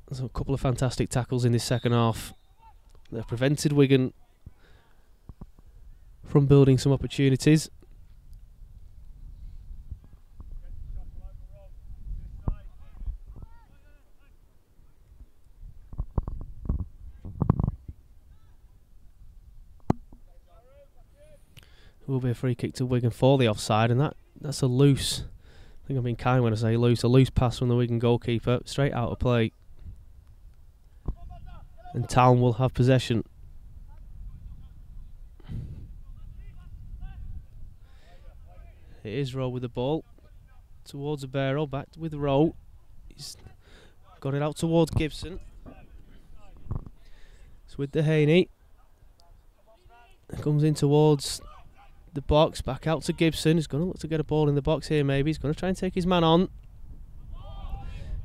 There's a couple of fantastic tackles in this second half that have prevented Wigan from building some opportunities. It will be a free kick to Wigan for the offside, and that's a loose, I think I'm being kind when I say loose, a loose pass from the Wigan goalkeeper, straight out of play. And Town will have possession. It is Rowe with the ball towards Barrow, back with Rowe. He's got it out towards Gibson. It's with Dehaney. Comes in towards the box, back out to Gibson. He's going to look to get a ball in the box here maybe. He's going to try and take his man on.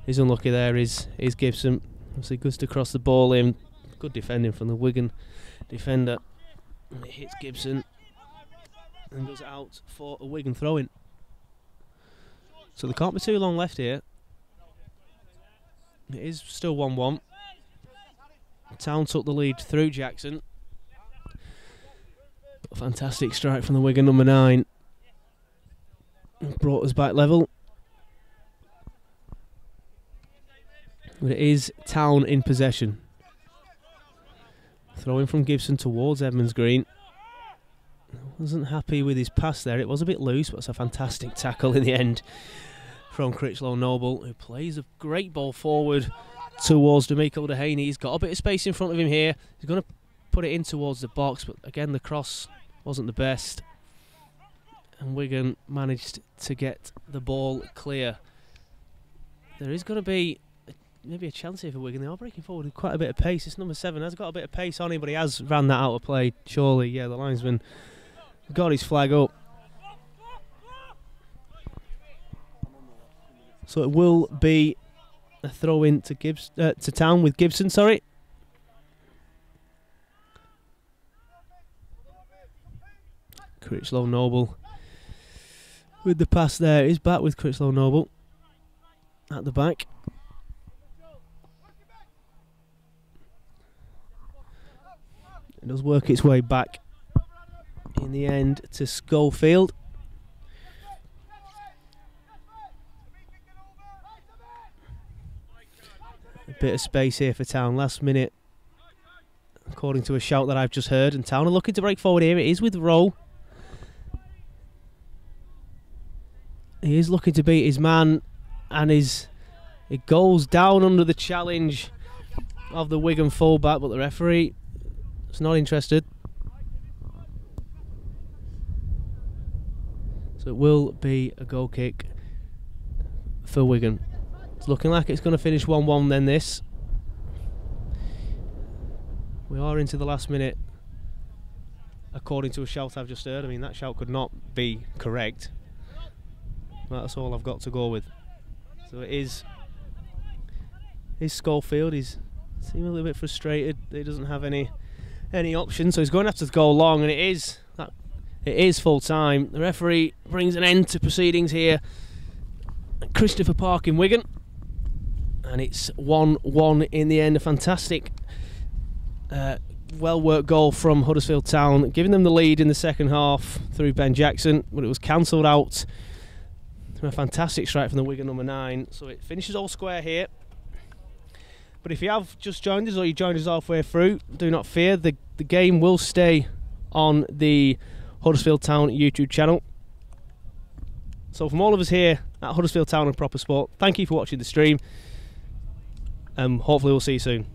He's unlucky there, is Gibson. Obviously goes to cross the ball in. Good defending from the Wigan defender. And it hits Gibson and goes out for a Wigan throw-in. So there can't be too long left here. It is still 1-1. Town took the lead through Jackson. A fantastic strike from the Wigan number 9. Brought us back level. But it is Town in possession. Throwing from Gibson towards Edmonds Green. Wasn't happy with his pass there. It was a bit loose, but it's a fantastic tackle in the end from Critchlow Noble, who plays a great ball forward towards D'Amico Dehaney. He's got a bit of space in front of him here. He's going to put it in towards the box, but again the cross wasn't the best, and Wigan managed to get the ball clear. There is going to be maybe a chance here for Wigan. They are breaking forward with quite a bit of pace. This number 7 has got a bit of pace on him, but he has ran that out of play, surely. Yeah, the linesman got his flag up. So it will be a throw in to Town with Gibson, sorry. Critchlow Noble with the pass there. He's back with Critchlow Noble at the back. It does work its way back in the end to Schofield. A bit of space here for Town last minute, according to a shout that I've just heard, and Town are looking to break forward here. It is with Rowe. He is looking to beat his man, and it goes down under the challenge of the Wigan fullback, but the referee is not interested. So it will be a goal kick for Wigan. It's looking like it's going to finish 1-1 then this. We are into the last minute, according to a shout I've just heard. I mean, that shout could not be correct. That's all I've got to go with. So it is Schofield. He's seem a little bit frustrated. He doesn't have any options, so he's going to have to go long, and it is full time. The referee brings an end to proceedings here at Christopher Park in Wigan, and it's 1-1 in the end. A fantastic well-worked goal from Huddersfield Town, giving them the lead in the second half through Ben Jackson, but it was cancelled out through a fantastic strike from the Wigan number 9. So it finishes all square here. But if you have just joined us, or you joined us halfway through, do not fear, the game will stay on the Huddersfield Town YouTube channel. So from all of us here at Huddersfield Town and Proper Sport, thank you for watching the stream, and hopefully we'll see you soon.